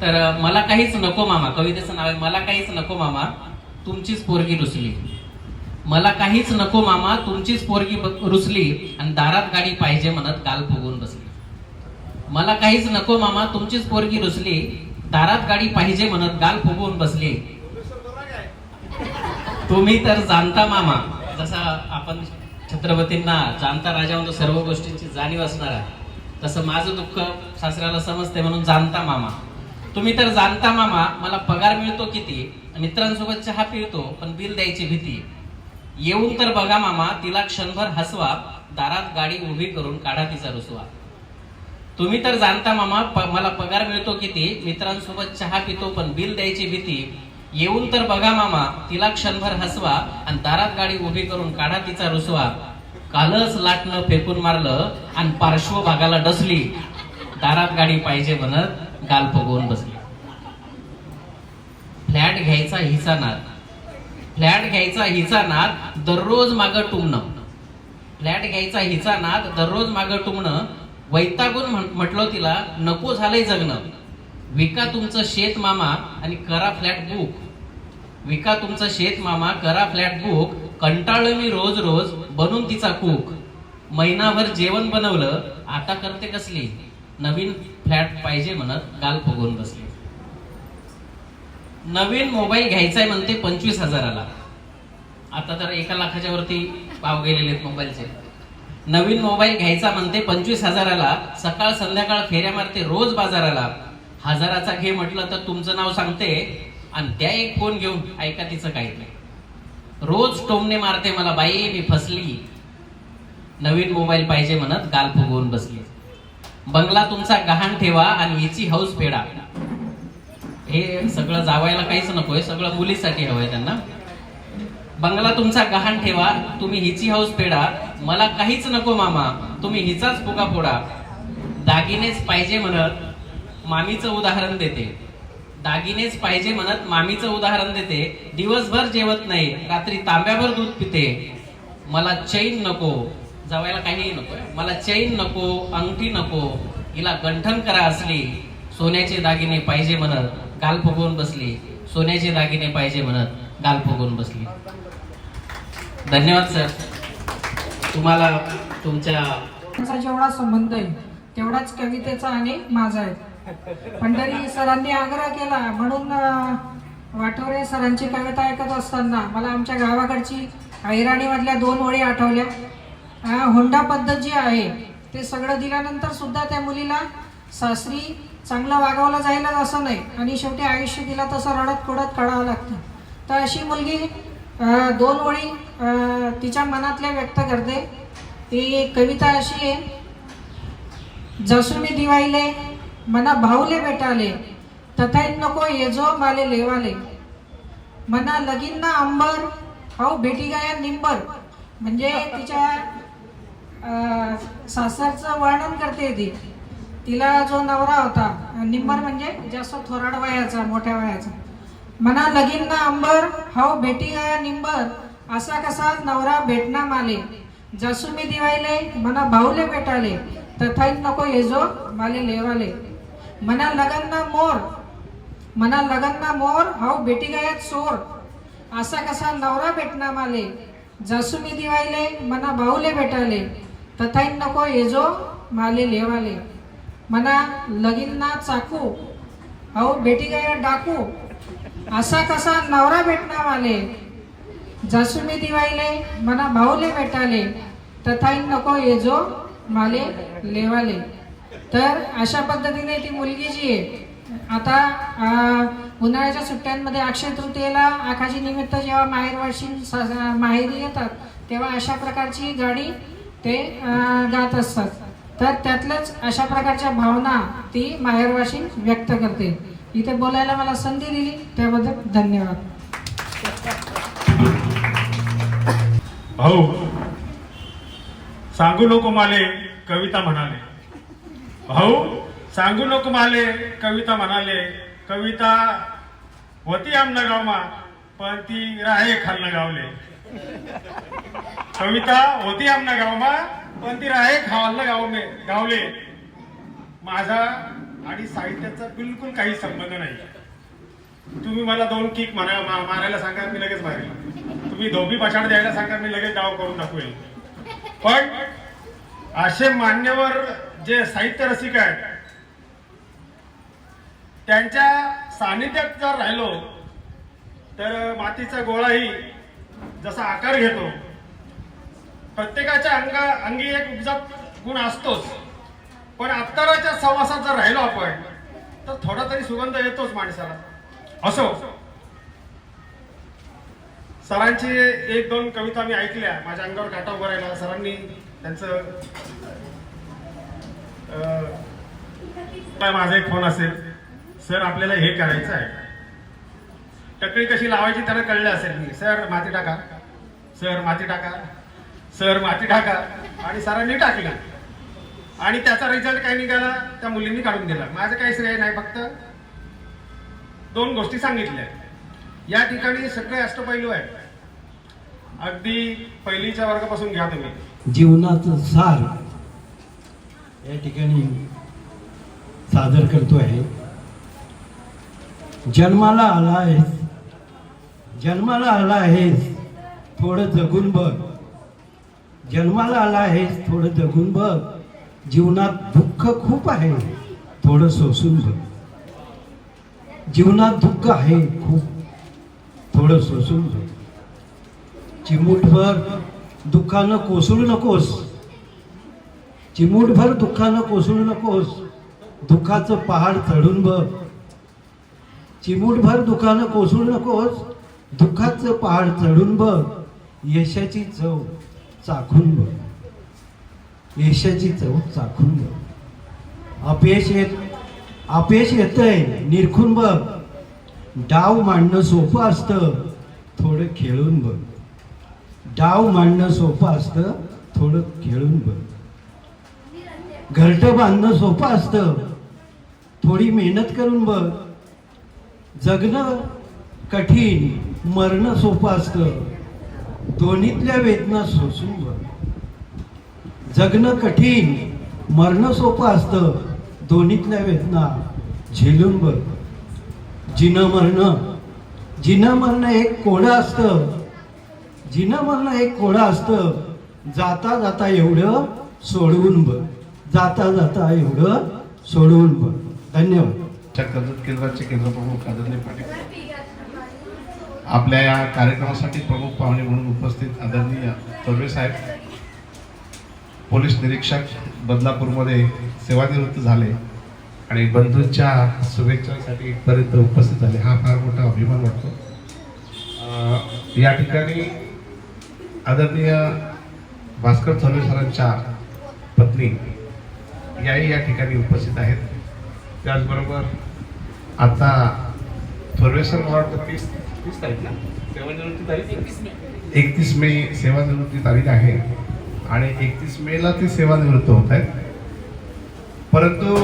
तर मला काहीच नको मामा, कवितेचं नाव आहे मला काहीच नको मामा, तुमचीच पोरगी रुसली. मला काहीच नको मामा, तुमचीच पोरगी रुसली आणि दारात गाडी पाहिजे म्हणत गाल फुगून बसली. मला काहीच नको मामा, तुमचीच पोरगी रुसली, दारात गाडी पाहिजे म्हणत गाल फुगवून बसली. तुम्ही तर जाणता मामा, जसा आपण छत्रपतींना जाणता राजा म्हणतो, सर्व गोष्टींची जाणीव असणार आहे, तसं माझं दुःख सासऱ्याला समजते म्हणून जाणता मामा. तुम्ही तर जाणता मामा, मला पगार मिळतो किती, मित्रांसोबत चहा पिळतो पण बिल द्यायची भीती. येऊन तर बघा मामा, तिला क्षणभर हसवा, दारात गाडी उभी करून काढा तिचा रुसवा. तुम्ही तर जाणता मामा, मला पगार मिळतो किती, मित्रांसोबत चहा पितो पण बिल द्यायची भीती. येऊन तर बघा मामा, तिला क्षणभर हसवा आणि दारात गाडी उभी करून काढा तिचा रुसवा. कालच लाटणं फेकून मारलं आणि पार्श्वभागाला डसली, दारात गाडी पाहिजे म्हणत गाल फुगवून बसली. फ्लॅट घ्यायचा हिचा नाद, दररोज मागं टुमणं. वैतागून म्हटलं तिला, नको झालंय जगणं. विका तुमचं शेत मामा आणि करा फ्लॅट बुक. कंटाळलो मी रोज रोज बनून तिचा कूक. महिनाभर जेवण बनवलं, आता करते कसली, नवीन फ्लॅट पाहिजे म्हणत गाल फुगवून बसली. नवीन मोबाईल घ्यायचाय म्हणते 25,000ला. आता तर 1 लाखाच्या वरती भाव गेलेले आहेत मोबाईलचे. नवीन मोबाईल घ्यायचा म्हणते 25,000ला, सकाळ संध्याकाळ फेऱ्या मारते रोज बाजाराला. 1000चा घे म्हटलं तर तुमचं नाव सांगते आणि त्या एक फोन घेऊन ऐका तिचं काही नाही. रोज टोमणे मारते मला, बाई मी फसली. नवीन मोबाईल पाहिजे म्हणत गाल फुगवून बसली. बंगला तुमचा गहाण ठेवा आणि हिची हौस फेडा. हे सगळं जावायला काहीच नकोय, सगळं मुलीसाठी हवंय त्यांना. बंगला तुमचा गहाण ठेवा, तुम्ही हिची हौस फेडा. मला काहीच नको मामा, तुम्ही हिचाच फुगा फोडा. दागिनेच पाहिजे म्हणत मामीचं उदाहरण देते. दागिनेच पाहिजे म्हणत मामीचं उदाहरण देते. दिवसभर जेवत नाही, रात्री तांब्याभर दूध पिते. मला चैन नको, जावायला काहीही नको. मला चैन नको, अंगठी नको, हिला गंठन करा असली. सोन्याचे दागिने पाहिजे म्हणत गाल फुगवून बसली. सोन्याचे दागिने पाहिजे म्हणत गाल फुगवून बसली. धन्यवाद सर. तुम्हाला तुमच्या जेवढा संबंध आहे तेवढाच कवितेचा आणि माझा आहे. पंढरी सरांनी आग्रह केला म्हणून वाठोरे सरांची कविता ऐकत असताना मला आमच्या गावाकडची ऐराणीमधल्या 2 ओळी आठवल्या. हुंडा पद्धत जी आहे ते सगळं दिल्यानंतर सुद्धा त्या मुलीला सासरी चांगलं वागवलं जायला असं नाही आणि शेवटी आयुष्य दिला तसं रडत पडत काढावं लागतं. तर अशी मुलगी 2 ओळी तिच्या मनातल्या व्यक्त करते. ती कविता अशी आहे. जसू मी दिवाईले मना भाऊले भेटाले, तथाई नको येजो माले लेवाले. मना लगीन ना अंबर हाऊ भेटी गाया निंबर. म्हणजे तिच्या सासरचं वर्णन करते ती. तिला जो नवरा होता निंबर म्हणजे जास्त थोराड वयाचा, मोठ्या वयाचा. मना लगीन ना अंबर हाऊ भेटी गाया निंबर. असा कसा नवरा भेटना माले. जसू मी दिवाईले मना भाऊले भेटाले, तथाई नको येजो माले लेवाले. मना लगन ना मोर, मना लगन ना मोर हाऊ भेटी गायात चोर. असा कसा नवरा भेटना माले. जसू मी दिवाईले मना भाऊले भेटाले, तथाई नको येजो माले लेवाले. मना लगीन ना चाकू हाऊ भेटी गाया डाकू. असा कसा नवरा भेटना माले. जसू मी दिवाईले मना भाऊले भेटाले, तथाई नको येजो माले लेवाले. तर अशा पद्धतीने ती मुलगी जी आहे आता उन्हाळ्याच्या सुट्ट्यांमध्ये अक्षय तृतीयेला आखाजी निमित्त जेव्हा माहेरी येतात तेव्हा अशा प्रकारची गाणी ते गात असतात. तर त्यातल्याच अशा प्रकारच्या भावना ती माहेरवाशी व्यक्त करते. इथे बोलायला मला संधी दिली त्याबद्दल धन्यवाद. भाऊ सांगू नको माले कविता म्हणाले. भाऊ सांगू नको माले कविता म्हणाले. कविता होती आमना गावमा पण ती राहे खालना गावले. कविता होती आमना गावमा पण ती राहे खालना गावले. माझा आणि साहित्याचा बिलकुल काही संबंध नाही. तुम्ही मला 2 किक मारायला सांगा मी लगेच मारेल. तुम्ही धोबी पाषाण द्यायला सांगा मी लगेच डाव करून दाखवेल. पण असे मान्यवर जे साहित्य रसिक आहेत त्यांच्या सानिध्यात जर राहिलो तर मातीचा गोळाही जसा आकार घेतो. प्रत्येकाच्या अंगी एक उपजात गुण असतोच. पण अत्तराच्या सहवासात जर राहिलो आपण तर थोडा तरी सुगंध येतोच माणसाला. असो सरांची 1-2 कविता मी ऐकल्या, माझ्या अंगावर काटा उभा राहिला. सरांनी त्यांचं माझा एक फोन असेल, सर आपल्याला हे करायचं आहे. टकळी कशी लावायची त्यांना कळलं असेल. मी सर माती टाका, सर माती टाका, सर माती टाका. आणि सरांनी टाकलं आणि त्याचा रिझल्ट काय निघाला त्या मुलींनी काढून दिला. माझं काही श्रेय नाही, फक्त 2 गोष्टी सांगितल्या. या ठिकाणी सगळे अष्टपैलू आहेत. अगदी पहिलीच्या वर्गापासून घ्या तुम्ही. जीवनाचं सार या ठिकाणी सादर करतो आहे. जन्माला आला आहेस थोडं जगून बघ. जन्माला आला आहेस थोडं जगून बघ. जीवनात दुःख खूप आहे थोडं सोसून बघ. जीवनात दुःख आहे खूप थोडं सोसून बघ. चिमूटभर दुःखानं कोसळू नकोस, चिमूटभर दुःखानं कोसळू नकोस, दुःखाचं पहाड चढून बघ. चिमूटभर दुःखानं कोसळू नकोस, दुःखाचं पहाड चढून बघ. यशाची चव चाखून बघ, यशाची चव चाखून बघ. अपयश येतंय निरखून बघ. डाव मांडणं सोपं असतं, थोडं खेळून बघ. डाव मांडणं सोपं असतं, थोडं खेळून बघ. घरटं बांधणं सोपं असतं, थोडी मेहनत करून बघ. जगणं कठीण, मरणं सोपं असतं, दोन्हीतल्या वेदना सोसून बघ. जगणं कठीण, मरणं सोपं असतं, दोन्हीतल्या वेदना झेलून बघ. जिनं मरणं एक कोडं असतं, जिनं मरणं एक कोडं असतं. जाता जाता एवढं सोडवून बघ, जाता जाता एवढं सोडवून बघ. धन्यवाद. कर्जत केंद्राचे केंद्रप्रमुख आदरणीय पाटील, आपल्या या कार्यक्रमासाठी प्रमुख पाहुणे म्हणून उपस्थित आदरणीय तोरवे साहेब, पोलीस निरीक्षक, बदलापूरमध्ये सेवानिवृत्त झाले आणि बंधूंच्या शुभेच्छासाठी इथपर्यंत उपस्थित झाले, हा फार मोठा अभिमान वाटतो. या ठिकाणी आदरणीय भास्कर थोरवे सरांच्या पत्नी याही या ठिकाणी उपस्थित आहेत. त्याचबरोबर आता थोरवे सर मला वाटतं 30 तारीख ना सेवानिवृत्ती तारीख 31 मे सेवानिवृत्ती तारीख आहे आणि 31 मेला ते सेवानिवृत्त होत आहेत. परंतु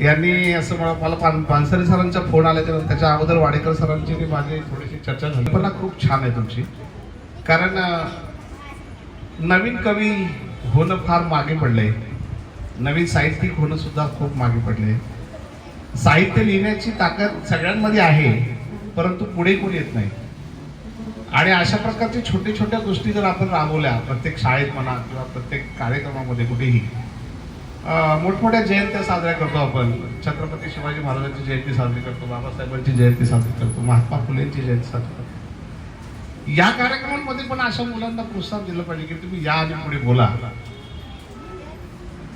यांनी असं मला पानसरे सरांचा फोन आला त्याच्या अगोदर वाडेकर सरांची माझी थोडीशी चर्चा झाली. पण खूप छान आहे तुमची, कारण नवीन कवी होणं फार मागे पडलंय, नवीन साहित्यिक होणं सुद्धा खूप मागे पडले. साहित्य लिहिण्याची ताकद सगळ्यांमध्ये आहे, परंतु पुढे कोणी येत नाही. आणि अशा प्रकारच्या छोट्या छोट्या गोष्टी जर आपण राबवल्या प्रत्येक शाळेत म्हणा किंवा प्रत्येक कार्यक्रमामध्ये कुठेही, मोठमोठ्या जयंत्या साजऱ्या करतो आपण. छत्रपती शिवाजी महाराजांची जयंती साजरी करतो, बाबासाहेबांची जयंती साजरी करतो, महात्मा फुलेंची जयंती साजरी करतो. या कार्यक्रमांमध्ये पण अशा मुलांना प्रोत्साहन दिलं पाहिजे की तुम्ही या आणि पुढे बोला.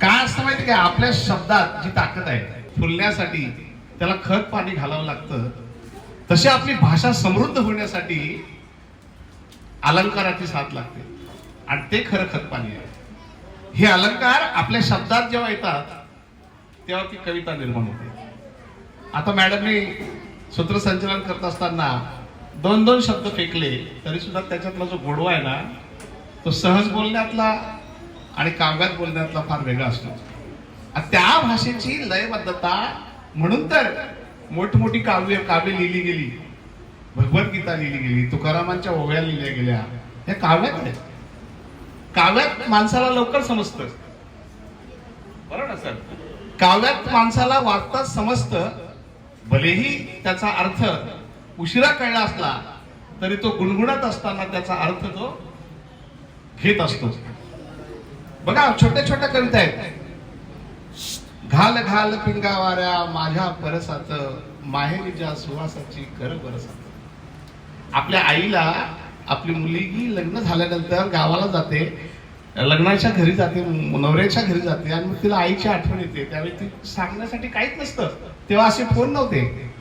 काय असतं माहिती का, आपल्या शब्दात जी ताकद आहे फुलण्यासाठी त्याला खत पाणी घालावं लागतं, तशी आपली भाषा समृद्ध होण्यासाठी अलंकाराची साथ लागते आणि ते खरं खत पाणी आहे. हे अलंकार आपल्या शब्दात जेव्हा येतात तेव्हा ती कविता निर्माण होते. आता मॅडमने सूत्रसंचलन करत असताना 2-2 शब्द फेकले तरी सुद्धा त्याच्यातला जो गोडवा आहे ना, तो सहज बोलण्यातला आणि काव्यात बोलण्यातला फार वेगळा असतो. त्या भाषेची लयबद्धता, म्हणून तर मोठमोठी काव्य लिहिली गेली, भगवद्गीता लिहिली गेली, तुकारामांच्या ओव्या लिहिल्या गेल्या, या काव्यात आहे. काव्यात माणसाला लवकर समजतं, बरोबर ना सर? काव्यात माणसाला वाचताच समजतं, भलेही त्याचा अर्थ उशिरा कळला असला तरी तो गुणगुणत असताना त्याचा अर्थ तो घेत असतो. बघा, छोट्या छोट्या कविता आहेत. घाल घाल पिंगा वाऱ्या माझ्या परसात, माहेरीच्या सुवासाची कर बरसात. आपल्या आईला आपली मुलगी लग्न झाल्यानंतर गावाला जाते, लग्नाच्या घरी जाते, नवऱ्याच्या घरी जाते आणि मग तिला आईची आठवण येते. त्यावेळी ती सांगण्यासाठी काहीच नसतं, तेव्हा असे फोन नव्हते.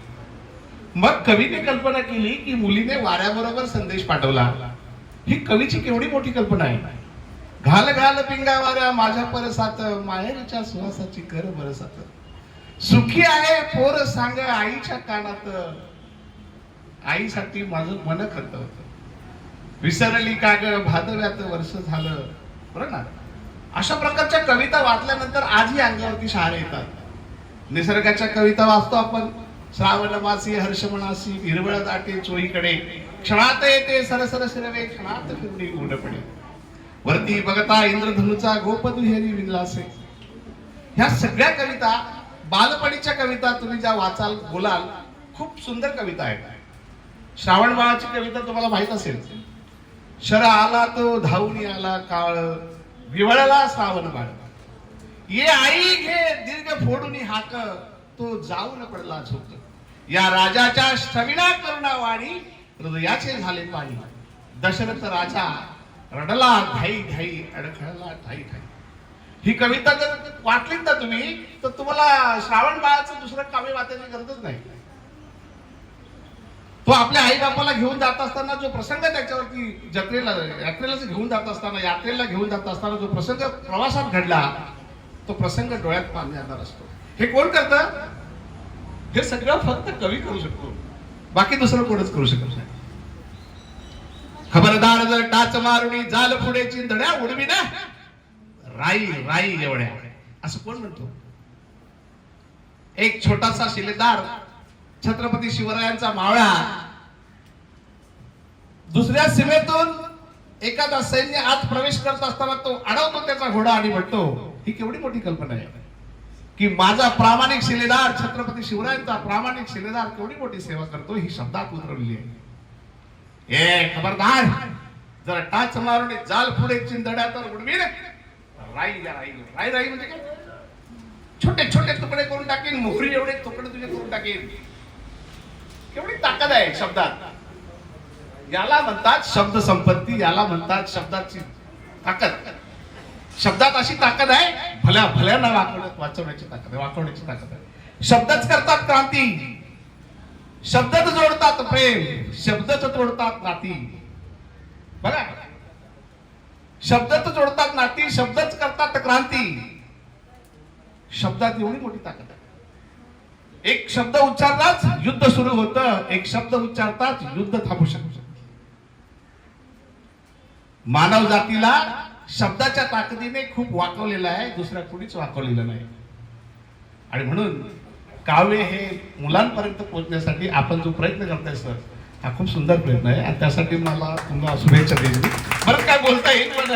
मग कवीने कल्पना केली की मुलीने वाऱ्याबरोबर संदेश पाठवला. ही कवीची केवढी मोठी कल्पना आहे. घाल घाल पिंगा वाऱ्या माझ्या परसात, माहेरच्या सुवासाची कर बरसात. सुखी आहे पोर सांग आईच्या कानात, आईसाठी माझं मन खत होत. विसरली का ग भादव्यात वर्ष झालं, बरोबर ना? अशा प्रकारच्या कविता वाचल्यानंतर आजही अंगावरती शहारे येतात. निसर्गाच्या कविता वाचतो आपण. श्रावण मासी हर्ष मनासी, हिरवळ दाटे चोहीकडे, क्षणात येते सरसर शिरवे, क्षणात फिरणी उडपणे. वरती बघता इंद्रधनुचा गोपदुहेरी विलासे. ह्या सगळ्या कविता, बालपणीच्या कविता तुम्ही ज्या वाचाल बोलाल, खूप सुंदर कविता आहेत. श्रावण बाळाची कविता तुम्हाला माहित असेल. शर आला तो धावून आला काळ, विवळला श्रावण बाळ. ये आई घे दीर्घ फोडून हाक, तो जाऊन पडला झोक. या राजाच्या श्रविणा करुणा वाणी, हृदयाचे झाले पाणी. दशरथ राजा रडला घाई घाई अडखळला ठाई ठाई. ही कविता जर वाचलीत ना तुम्ही तर तुम्हाला श्रावण बाळाचं दुसरं काव्य वाचायची गरजच नाही. तो आपल्या आई बापाला घेऊन जात असताना जो प्रसंग त्याच्यावरती यात्रेला घेऊन जात असताना यात्रेला घेऊन जात असताना जो प्रसंग प्रवासात घडला तो प्रसंग डोळ्यात पाणी आणणार असतो. हे कोण करतं? हे सगळं फक्त कवी करू शकतो, बाकी दुसरं कोणच करू शकत नाही. खबरदार जर टाच मारुणी जाल पुढे चिंधड्या उडवी ना राई राई एवढ्या, असं कोण म्हणतो? एक छोटासा शिलेदार छत्रपती शिवरायांचा मावळा दुसऱ्या सीमेतून एखादा सैन्य आत प्रवेश करत असताना तो अडवतो त्याचा घोडा आणि म्हणतो, ही केवढी मोठी कल्पना आहे की माझा प्रामाणिक शिलेदार छत्रपती शिवरायांचा प्रामाणिक शिलेदार केवढी मोठी सेवा करतो, ही शब्दात उतरवली आहे. ए खबरदार जर टाच मारून जाल पुढे चिंधड्या तर उडवी राई राई राई राई म्हणजे काय? छोटे छोटे तुकडे करून टाकेन, मोहरी एवढे तुकडे तुझे करून टाकेन. केवढी ताकद आहे शब्दात. याला म्हणतात शब्द संपत्ती, याला म्हणतात शब्दाची ताकद. शब्दात अशी ताकद आहे, भल्या भल्याना वाचवण्याची ताकद आहे, वाकवण्याची ताकद आहे. शब्दच करतात क्रांती, शब्दच जोडतात प्रेम, शब्दच तोडतात नाती. बघा, शब्दच जोडतात नाती, शब्दच करतात क्रांती. शब्दात एवढी मोठी ताकद आहे. एक शब्द उच्चारताच युद्ध सुरू होतं, एक शब्द उच्चारताच युद्ध थांबू शकतं. मानव जातीला शब्दाच्या ताकदीने खूप वाकवलेलं आहे, दुसऱ्या कुणीच वाकवलेलं नाही. आणि म्हणून काव्य हे मुलांपर्यंत पोहोचण्यासाठी आपण जो प्रयत्न करताय सर, हा खूप सुंदर प्रयत्न आहे आणि त्यासाठी मला तुम्हाला शुभेच्छा देईल. बरं काय बोलता येईल पण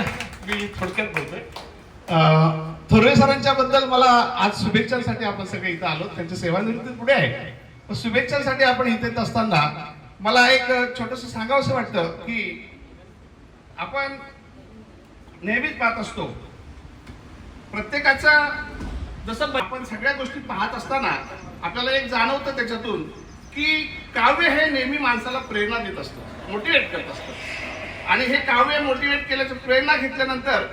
मी थोडक्यात बोलतोय. थोरवे सरांच्या बद्दल मला आज शुभेच्छांसाठी आपण सगळे इथं आलो. त्यांच्या सेवानिवृत्ती पुढे आहे, पण शुभेच्छांसाठी आपण इथे येत असताना मला एक छोटंसं सांगावंसं वाटतं की आपण नेहमीच पाहत असतो प्रत्येकाचा, जसं आपण सगळ्या गोष्टी पाहत असताना आपल्याला एक जाणवतं त्याच्यातून की काव्य हे नेहमी माणसाला प्रेरणा देत असतं, मोटिवेट करत असतं. आणि हे काव्य मोटिवेट केल्याची प्रेरणा घेतल्यानंतर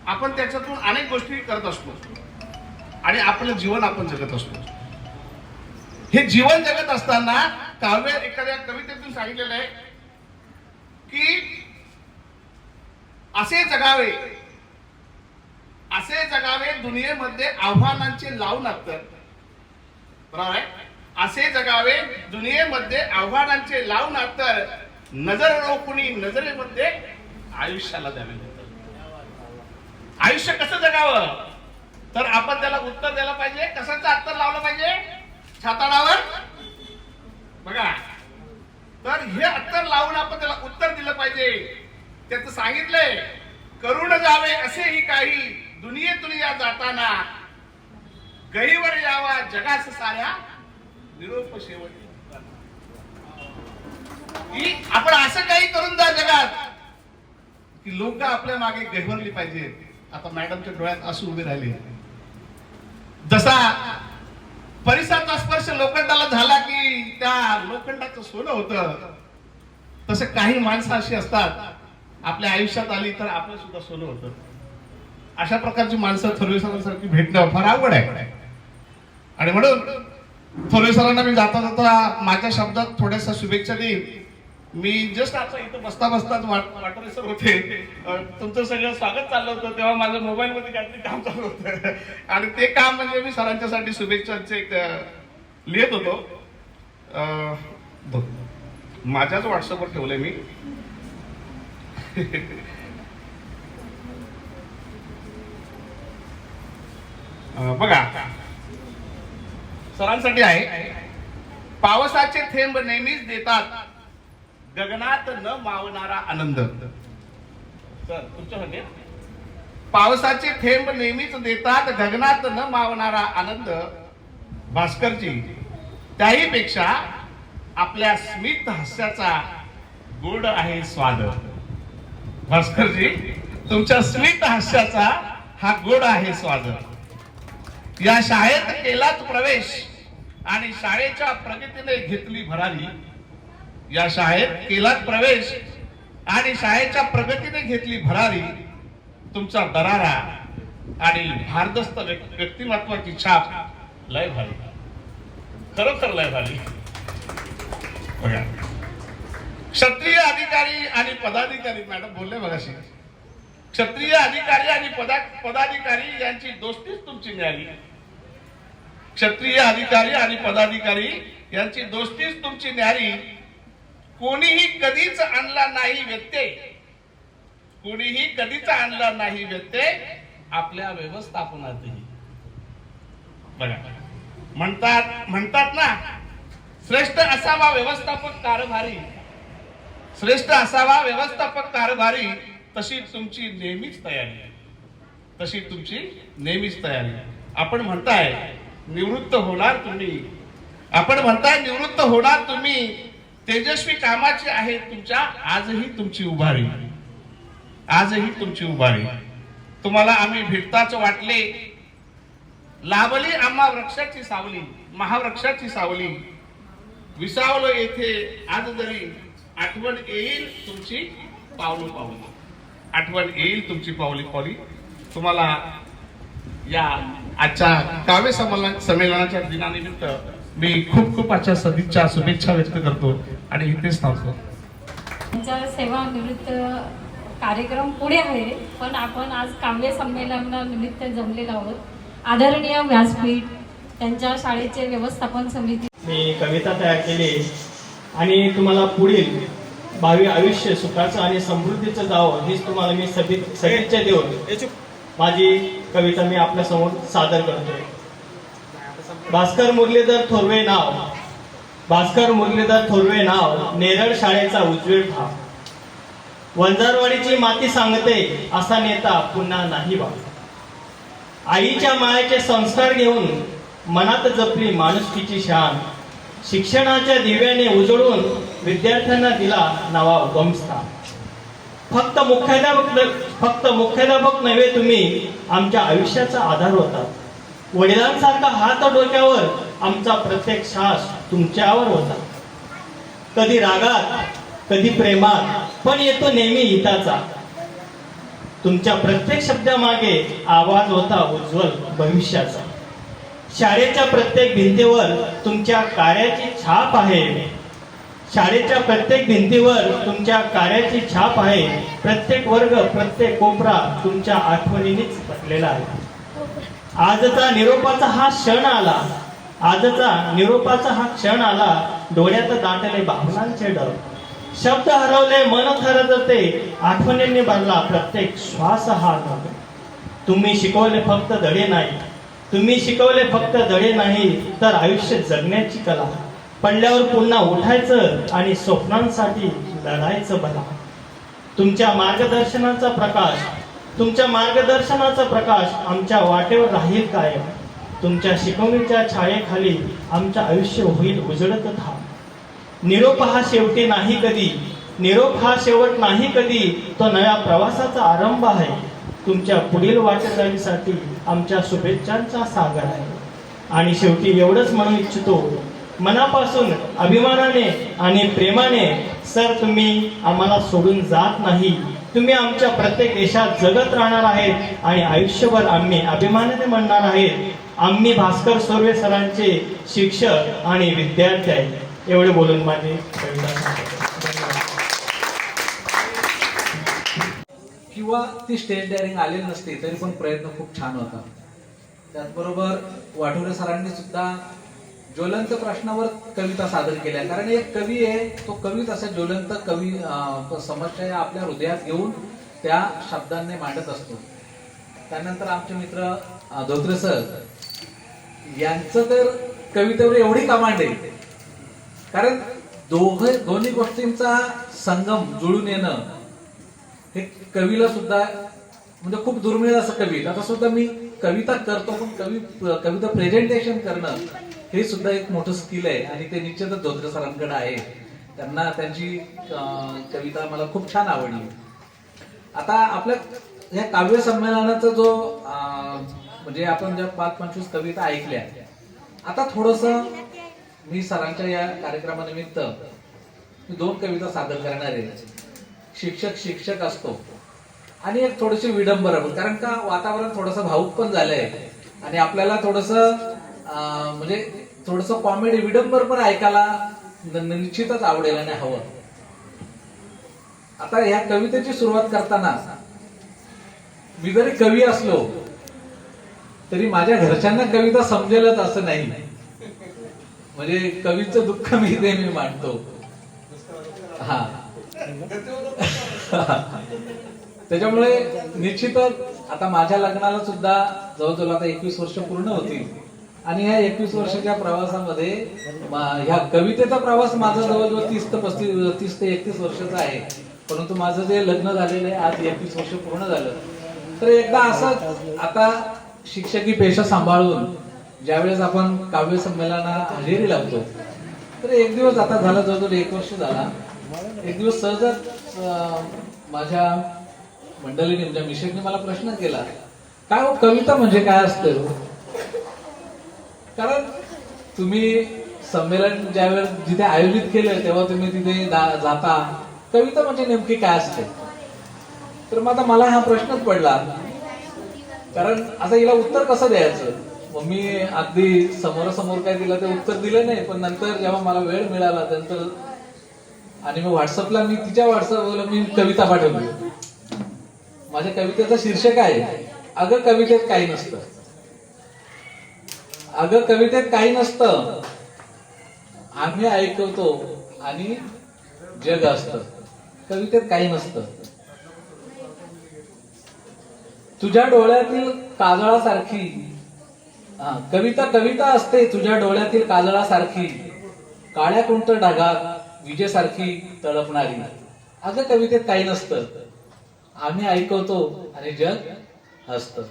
आपण त्याच्यातून अनेक गोष्टी करत असतो आणि आपलं जीवन आपण जगत असतो. हे जीवन जगत असताना काव्य एखाद्या कवितेतून सांगितलेलं आहे की असे जगावे दुनियेमध्ये आव्हानांचे लावून अत्तर. बरोबर आहे? असे जगावे दुनियेमध्ये आव्हानांचे लावून अत्तर, नजर रोखुनी नजरेमध्ये आयुष्याला द्यावे. आयुष्य कसं जगावं तर आपण त्याला उत्तर द्यायला पाहिजे. कशाचं अत्तर लावलं पाहिजे? छाताडावर. बघा, तर हे अत्तर लावून आपण त्याला उत्तर दिलं पाहिजे. त्याचं सांगितलंय, करून जावे असेही काही दुनियेतून या जाताना, गहीवर यावा जगास साऱ्या निरोप शेवटी. आपण असं काही करून जा जगात की लोक आपल्या मागे गहिवरली पाहिजे. आता मॅडमच्या डोळ्यात असं उभे राहिले. जसा परिसराचा स्पर्श लोखंडाला झाला की त्या लोखंडाचं सोनं होतं, तसे काही माणसं अशी असतात आपल्या आयुष्यात आली तर आपलं सुद्धा सोनं होतं. अशा प्रकारची माणसं थोरवे सरांसारखी भेटणं फार अवघड आहे. आणि म्हणून थोरवे सरांना मी जाता जाता माझ्या शब्दात थोड्याशा शुभेच्छा देईन. मी जस्ट आता इथं बसता बसताच वाटोरे सर होते, तुमचं सगळं स्वागत चाललं होतं, तेव्हा माझं मोबाईल मध्ये काहीतरी काम चालू होतं आणि ते काम म्हणजे मी सरांच्यासाठी शुभेच्छांचे एक लिहित होतो. माझ्याच व्हॉट्सअपवर ठेवलंय मी. बघा, सरांसाठी आहे. पावसाचे थेंब नेहमीच देतात गगनात न मावणारा आनंद. सर तुमच्यासाठी, पावसाचे थेंब नेहमीच देतात गगनात न मावणारा आनंद. भास्करजी, त्याही पेक्षा आपल्या स्मित हास्याचा गोड आहे स्वाद. भास्करजी, तुमच्या स्मित हास्याचा हा गोड आहे स्वाद. या शाळेत केलाच प्रवेश आणि शाळेच्या प्रगतीने घेतली भरारी. या शाळेत केलाच प्रवेश आणि शाळेच्या प्रगतीने घेतली भरारी तुमचा दरारा आणि भारदस्त व्यक्तिमत्वाची छाप लय भारी, खरोखर लय भारी. बघा, क्षत्रिय अधिकारी आणि पदाधिकारी, मॅडम बोलले बघाशी, क्षत्रिय अधिकारी आणि पदाधिकारी यांची दोस्तीच तुमची न्यारी. क्षत्रिय अधिकारी आणि पदाधिकारी यांची दोस्तीच तुमची न्यारी. कोणीही कधीच आणला नाही व्यत्यय, कोणीही कधीच आणला नाही व्यत्यय आपल्या व्यवस्थापनातही. बघा, म्हणतात ना, श्रेष्ठ असावा व्यवस्थापक कारभारी, श्रेष्ठ असावा व्यवस्थापक कारभारी. तशी तुमची नेहमीच तयारी, तशी तुमची नेहमीच तयारी. आपण म्हणताय निवृत्त होणार तुम्ही, आपण म्हणताय निवृत्त होणार तुम्ही. तेजस्वी कामाची आहे तुमच्या आजही तुमची उभारी, आजही तुमची उभारी. तुम्हाला आम्ही भेटताच वाटले, लाभली आम्हा वृक्षाची सावली, महावृक्षाची सावली. विसावलो येथे आज जरी आठवण येईल तुमची पावली पावली, आठवण येईल तुमची पावली पावली. तुम्हाला या आजच्या काव्य संमेलनाच्या दिनानिमित्त मी खूप खूप आजच्या सदिच्छा शुभेच्छा व्यक्त करतो आणि इथेच थांबतो. त्यांचा सेवानिवृत्त कार्यक्रम पुढे आहे, पण आपण आज काव्य संमेलनानिमित्त जमलेलो आहोत. आदरणीय व्यासपीठ, त्यांच्या शाळेचे व्यवस्थापन समिती, मी कविता तयार केली आणि तुम्हाला पुढील भावी आयुष्य सुखाचं आणि समृद्धीचं जावं हीच तुम्हाला मी सदिच्छा देऊन माझी कविता मी आपल्या समोर सादर करतोय. भास्कर मुरलीधर थोरवे नाव, भास्कर मुरलीधर थोरवे नाव, नेरळ शाळेचा उज्ज्वल भाव. वंजारवाडीची माती सांगते असा नेता पुन्हा नाही बा. आईच्या मायेचे संस्कार घेऊन मनात जपली माणुसकीची शान. शिक्षणाच्या दिव्याने उजळून विद्यार्थ्यांना दिला नवा उगम स्थान. फक्त मुख्याध्यापक नव्हे, तुम्ही आमच्या आयुष्याचा आधार होता. वडिलांसारखा हात डोक्यावर आमचा प्रत्येक श्वास तुमच्यावर होता. कधी रागात कधी प्रेमात, पण येतो नेहमी हिताचा. तुमच्या प्रत्येक शब्दामागे आवाज होता उज्ज्वल भविष्याचा. शाळेच्या प्रत्येक भिंतीवर तुमच्या कार्याची छाप आहे. शाळेच्या प्रत्येक भिंतीवर तुमच्या कार्याची छाप आहे. प्रत्येक वर्ग प्रत्येक कोपरा तुमच्या आठवणीनेच भरलेला आहे. आजचा निरोपाचा हा क्षण आला, आजचा निरोपाचा हा क्षण आला. डोळ्यात दाटले भावनांचे डर. शब्द हरवले मन थरथरते, आठवणींनी भरला प्रत्येक श्वास हा नभ. तुम्ही शिकवले फक्त धडे नाही, तुम्ही शिकवले फक्त धडे नाही, तर आयुष्य जगण्याची कला. पडल्यावर पुन्हा उठायचं आणि स्वप्नांसाठी लढायचं बला. तुमच्या मार्गदर्शनाचा प्रकाश, तुमच्या मार्गदर्शनाचा प्रकाश आमच्या वाटेवर राहील कायम. तुमच्या शिकवणीच्या छायेखाली आमचं आयुष्य होईल उजळत धाम. निरोप हा शेवटी नाही कधी, निरोप हा शेवट नाही कधी, तो नव्या प्रवासाचा आरंभ आहे. तुमच्या पुढील वाटचालीसाठी आमच्या शुभेच्छांचा सागर आहे. आणि शेवटी एवढंच म्हणू इच्छितो, मनापासून अभिमानाने आणि प्रेमाने, सर तुम्ही आम्हाला सोडून जात नाही. तुम्ही आमच्या प्रत्येक देशात जगत राहणार आहेत आणि आयुष्यभर आम्ही अभिमानाने म्हणणार आहेत, आम्ही भास्कर सोर्वे सरांचे शिक्षक आणि विद्यार्थी आहेत. एवढे बोलून माझे किंवा ती स्टेज डायरिंग आलेली नसते तरी पण प्रयत्न खूप छान होता. त्याचबरोबर वाठोरे सरांनी सुद्धा ज्वलंत प्रश्नावर कविता सादर केल्या. कारण एक कवी आहे, तो कवीच असा ज्वलंत कवी समस्या आपल्या हृदयात घेऊन त्या शब्दांनी मांडत असतो. त्यानंतर आमचे मित्र धोत्रे सर यांचं तर कवितेवर एवढी कमांड आहे, कारण दोन्ही गोष्टींचा संगम जुळून येणं हे कवीला सुद्धा म्हणजे खूप दुर्मिळ असं कवी. आता सुद्धा मी कविता करतो, पण कविता प्रेझेंटेशन करणं हे सुद्धा एक मोठं स्किल आहे आणि ते निश्चितच धोत्रे सरांकडे आहे. त्यांना त्यांची कविता मला खूप छान आवडली. आता आपल्या या काव्य संमेलनाचा जो म्हणजे आपण ज्या 5-25 कविता ऐकल्या, आता थोडस मी सरांच्या या कार्यक्रमानिमित्त मी 2 कविता सादर करणार आहे. शिक्षक असतो आणि एक थोडीशी विडंबना पण, कारण का वातावरण थोडंसं भावुक पण झालंय आणि आपल्याला थोडंसं म्हणजे थोडंसं कॉमेडी विडंबर पण ऐकायला निश्चितच आवडेल आणि हवं. आता ह्या कवितेची सुरुवात करताना मी जरी कवी असलो तरी माझ्या घरच्यांना कविता समजेलच असं नाही, म्हणजे कवीचं दुःख मी मांडतो. हा त्याच्यामुळे निश्चितच आता माझ्या लग्नाला सुद्धा जवळजवळ आता 21 वर्ष पूर्ण होतील आणि ह्या 21 वर्षाच्या प्रवासामध्ये ह्या कवितेचा प्रवास माझा जवळजवळ 30 ते 31 वर्षाचा आहे. परंतु माझं जे लग्न झालेलं आहे आज 21 वर्ष पूर्ण झालं. तर एकदा असं आता शिक्षकी पेशा सांभाळून ज्यावेळेस आपण काव्य संमेलनात हजेरी लावतो तर एक दिवस आता झाला जवळजवळ 1 वर्ष झाला. एक दिवस सहजच माझ्या मंडळीने म्हणजे मिशेकने मला प्रश्न केला, काय हो कविता म्हणजे काय असतं? कारण तुम्ही संमेलन ज्यावेळेस जिथे आयोजित केलं तेव्हा तुम्ही तिथे जाता, कविता म्हणजे नेमकी काय असते? तर मग आता मला हा प्रश्नच पडला, कारण आता हिला उत्तर कसं द्यायचं? मग मी अगदी समोरासमोर काय दिलं ते उत्तर दिलं नाही, पण नंतर जेव्हा मला वेळ मिळाला नंतर आणि मग व्हॉट्सअपला मी तिच्या व्हॉट्सअपला मी कविता पाठवली. माझ्या कवितेचं शीर्षक आहे अगं कवितेत काही नसतं. अगं कवितेत काही नसतं, आम्ही ऐकवतो आणि जग असतं. कवितेत काही नसतं. तुझ्या डोळ्यातील काजळासारखी कविता असते, तुझ्या डोळ्यातील काजळासारखी, काळ्या कुंट ढगात विजेसारखी तळपणारी. अगं कवितेत काही नसतं, आम्ही ऐकवतो आणि जग हसतं.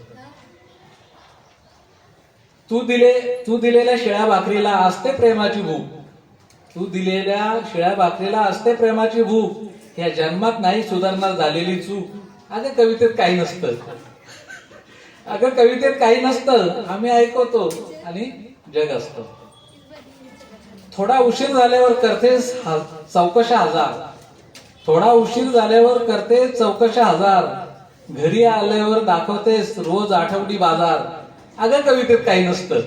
तू दिलेल्या शिळ्या भाकरीला असते प्रेमाची भूक, तू दिलेल्या शिळ्या भाकरीला असते प्रेमाची भूक, या जन्मात नाही सुधारणार झालेली चूक. अगं कवितेत काही नसतं. अगं कवितेत काही नसतं, आम्ही ऐकवतो आणि जग असतं. थोडा उशीर झाल्यावर करतेस चौकशा हजार, थोडा उशीर झाल्यावर करते चौकशा हजार, घरी आल्यावर दाखवतेस रोज आठवडी बाजार. अगं कवितेत काही नसतं.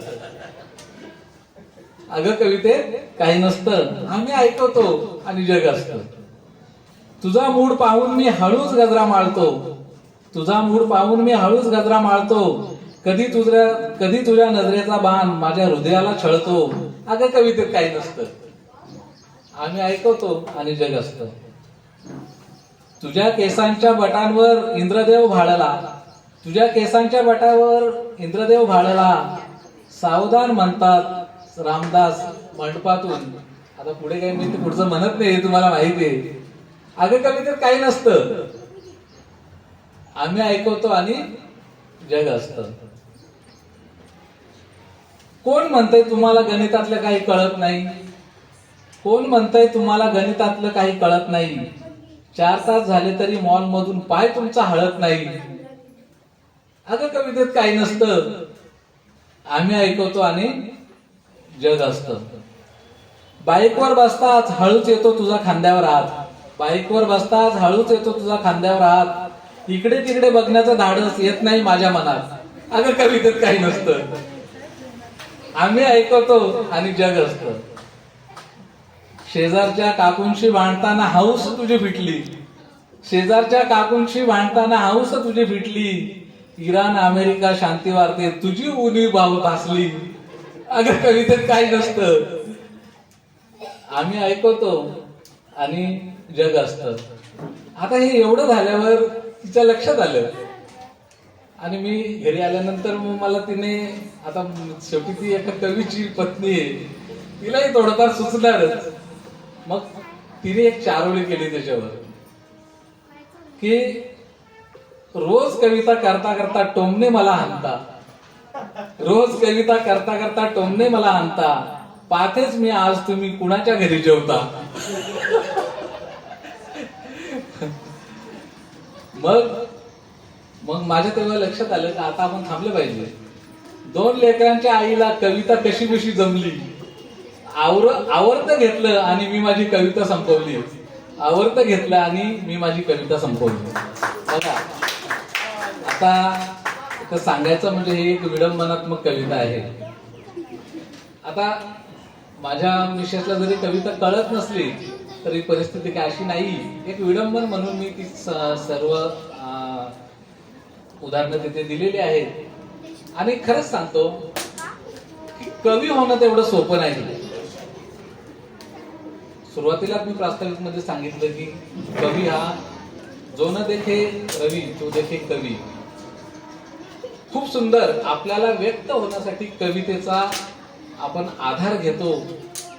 अगं कवितेत काही नसतं, आम्ही ऐकवतो आणि जग असतं. तुझा मूड पाहून मी हळूच गजरा माळतो, तुझा मूड पाहून मी हळूच गजरा माळतो, कधी तुझ्या नजरेचा बाण माझ्या हृदयाला छळतो. अगं कवितेत काही नसतं, आम्ही ऐकवतो आणि जग असतं. तुझ्या केसांच्या बटांवर इंद्रदेव भाळला, तुझ्या केसांच्या बटावर इंद्रदेव भाळला, सावधान म्हणतात रामदास मंडपातून. आता पुढे काही मी पुढचं म्हणत नाही, तुम्हाला माहिती आहे. अगं कवितेत काही नसतं, आम्ही ऐकवतो आणि जग असतं. कोण म्हणतंय तुम्हाला गणितातलं काही कळत नाही? कोण म्हणतंय तुम्हाला गणितातलं काही कळत नाही? 4 तास झाले तरी मॉल मधून पाय तुमचा हळत नाही. अगं कवितेत काही नसतं, आम्ही ऐकवतो आणि जग असतं. बाईकवर बसताच हळूच येतो तुझा खांद्यावर हात, बाईकवर बसताच हळूच येतो तुझा खांद्यावर हात, इकडे तिकडे बघण्याचं धाडस येत नाही माझ्या मनात. अगं कवितेत काही नसतं, आम्ही ऐकवतो आणि जग असतं. शेजारच्या काकूंशी भांडताना हौस तुझी फिटली, शेजारच्या काकूंशी भांडताना हौस तुझी फिटली, इराण अमेरिका शांती वार्तेत तुझी उणी भासली. अगं कवितेत काही नसतं, आम्ही ऐकवतो आणि जग असतं. आता हे एवढं झाल्यावर तिच्या लक्षात आलं आणि मी घरी आल्यानंतर मग मला तिने, आता शेवटी ती एका कवीची पत्नी आहे, तिलाही थोडंफार सुचणारच. मग तिने एक 4 ओळी केली त्याच्यावर की रोज कविता करता करता टोमणे मला हाणता, रोज कविता करता करता टोमणे मला हाणता, पाहतेच मी आज तुम्ही कुणाच्या घरी जेवता. मग माझ्या तेव्हा लक्षात आलं की आता आपण थांबलं पाहिजे. 2 लेकरांच्या आईला कविता कशी कशी जमली, आवरत घेतलं आणि मी माझी कविता संपवली. आवर्त घेतलं आणि मी माझी कविता संपवली. बघा आता इथं सांगायचं म्हणजे ही एक विडंबनात्मक कविता आहे. आता माझ्या मिसेसला जरी कविता कळत नसली तरी परिस्थिती काय अशी नाही, एक विडंबन म्हणून मी ती सर्व उदाहरणं तिथे दिलेली आहेत. आणि खरंच सांगतो की कवी होणं तेवढं सोपं नाही. सुरुवातीला मी प्रास्ताविक मध्ये सांगितलं की कवी हा जो न देखे रवी तो देखे कवी. खूप सुंदर आपल्याला व्यक्त होण्यासाठी कवितेचा आपण आधार घेतो,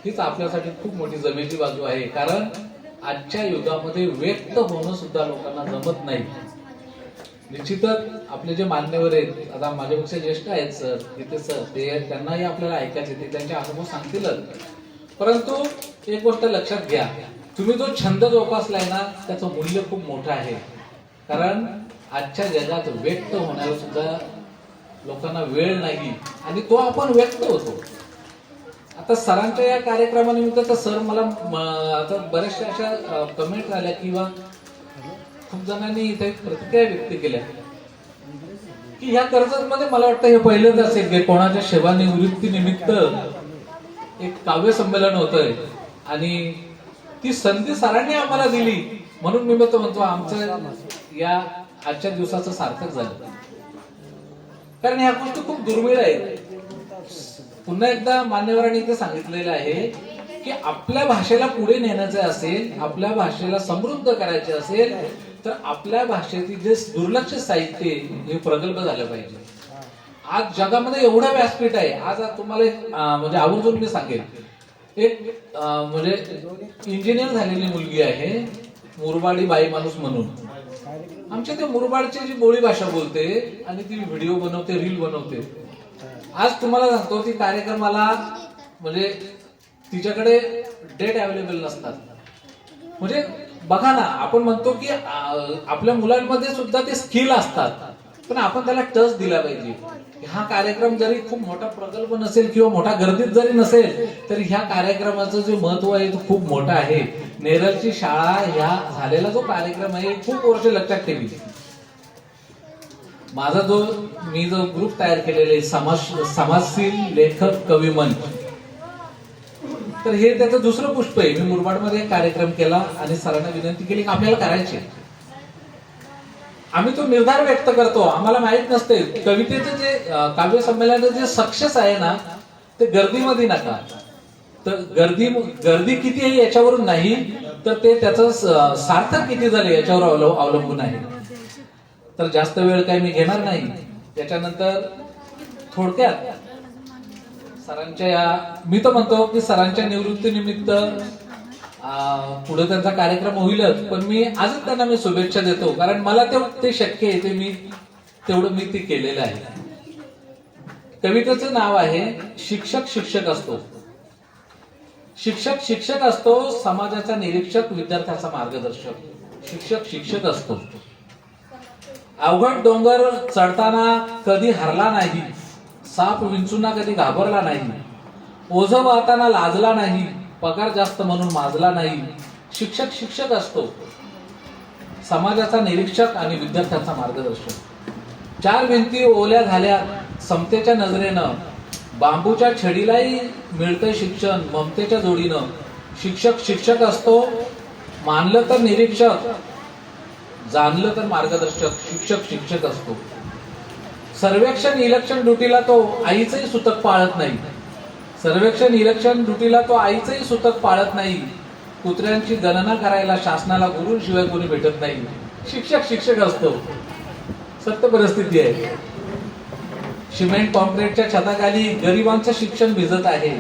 हीच आपल्यासाठी खूप मोठी जमेची बाजू आहे. कारण आजच्या युगामध्ये व्यक्त होणं सुद्धा लोकांना जमत नाही. निश्चितच आपले जे मान्यवर आहेत, आता माझ्यापेक्षा ज्येष्ठ आहेत सर, इथे सर, ते त्यांनाही आपल्याला ऐकायचे, ते त्यांचे अनुभव सांगतीलच. परंतु एक गोष्ट लक्षात घ्या, तुम्ही जो छंद जोपासलाय ना त्याचं मूल्य खूप मोठं आहे. कारण आजच्या जगात व्यक्त होण्याला सुद्धा लोकांना वेळ नाही आणि तो आपण व्यक्त होतो. आता सरांच्या या कार्यक्रमानिमित्त तर सर मला आता बऱ्याचशा अशा कमेंट आल्या किंवा खूप जणांनी इथे प्रतिक्रिया व्यक्त केल्या की ह्या कर्जतमध्ये मला वाटतं हे पहिल्यांदा असेल की कोणाच्या सेवानिवृत्ती निमित्त एक काव्य संमेलन होतंय आणि ती संधी सरांनी आम्हाला दिली म्हणून मी म्हणतो आमचं या आजच्या दिवसाचं सार्थक झालं. कारण ह्या गोष्टी खूप दुर्मिळ आहेत. पुन्हा एकदा मान्यवरांनी इथे सांगितलेलं आहे की आपल्या भाषेला पुढे नेण्याचे असेल, आपल्या भाषेला समृद्ध करायचे असेल तर आपल्या भाषेतील जे दुर्लक्षित साहित्य हे प्रगल्भ झालं पाहिजे. आज जगामध्ये एवढं व्यासपीठ आहे. आज तुम्हाला म्हणजे आवर्जून मी सांगेन, एक म्हणजे इंजिनियर झालेली मुलगी आहे, मुरबाडी बाई माणूस म्हणून. आमच्या ते मुरबाडची जी बोली भाषा बोलते आणि ती व्हिडिओ बनवते, रील बनवते. आज तुम्हाला सांगतो ती कार्यक्रमाला म्हणजे तिच्याकडे डेट अवेलेबल नसतात. म्हणजे बघा ना, आपण म्हणतो की आपल्या मुलांमध्ये सुद्धा ते स्किल असतात, पण आपण त्याला टच दिला पाहिजे. हा कार्यक्रम जरी खूप मोठा प्रकल्प नसेल किंवा मोठा गर्दीत जरी नसेल तरी ह्या कार्यक्रमाचं जे महत्व आहे ते खूप मोठं आहे. नेरळची शाळा ह्या झालेला जो कार्यक्रम आहे खूप वर्ष लक्षात ठेवी. माझा मी जो ग्रुप तयार केलेला आहे समाजशील लेखक कवी मंच, तर हे त्याचं दुसरं पुष्प आहे. मी मुरबाडमध्ये एक कार्यक्रम केला आणि सरांना विनंती केली की आपल्याला करायचे. आम्ही तो निर्धार व्यक्त करतो, आम्हाला माहित नसते कवितेचं जे काव्य संमेलनाचं जे सक्सेस आहे ना ते गर्दीमध्ये नका, तर गर्दी किती आहे याच्यावरून नाही, तर ते त्याचं सार्थक किती झाले याच्यावर अवलंबून आहे. तर जास्त वेळ काही मी घेणार नाही. त्याच्यानंतर थोडक्यात सरांच्या या मी तर म्हणतो की सरांच्या निवृत्तीनिमित्त पुढे त्यांचा कार्यक्रम होईलच, पण मी आजच त्यांना मी शुभेच्छा देतो. कारण मला ते शक्य आहे, ते मी तेवढं मी ते केलेलं आहे. कवितेचं नाव आहे शिक्षक शिक्षक असतो. शिक्षक शिक्षक असतो, समाजाचा निरीक्षक, विद्यार्थ्याचा मार्गदर्शक. शिक्षक शिक्षक असतो. अवघड डोंगर चढताना कधी हरला नाही, साप विंचूंना कधी घाबरला नाही, ओझ वाहताना लाजला नाही, पगार जास्त म्हणून माजला नाही. शिक्षक शिक्षक असतो, समाजाचा निरीक्षक आणि विद्यार्थ्याचा मार्गदर्शक. चार भिंती ओल्या झाल्या समतेच्या नजरेनं, बांबूच्या छडीलाही मिळतंय शिक्षण ममतेच्या जोडीनं. शिक्षक शिक्षक असतो, मानलं तर निरीक्षक, जाणलं तर मार्गदर्शक. शिक्षक शिक्षक असतो. सर्वेक्षण इलेक्शन ड्युटीला तो आईचंही सुतक पाळत नाही. सर्वेक्षण इलेक्शन ड्युटीला तो आईचंही सुतक पाळत नाही. कुत्र्यांची गणना करायला शासनाला गुरूंशिवाय कोणी भेटत नाही. शिक्षक शिक्षक असतो. सत्य परिस्थिती आहे. सिमेंट कॉन्क्रीटच्या छताखाली गरिबांचं शिक्षण भिजत आहे.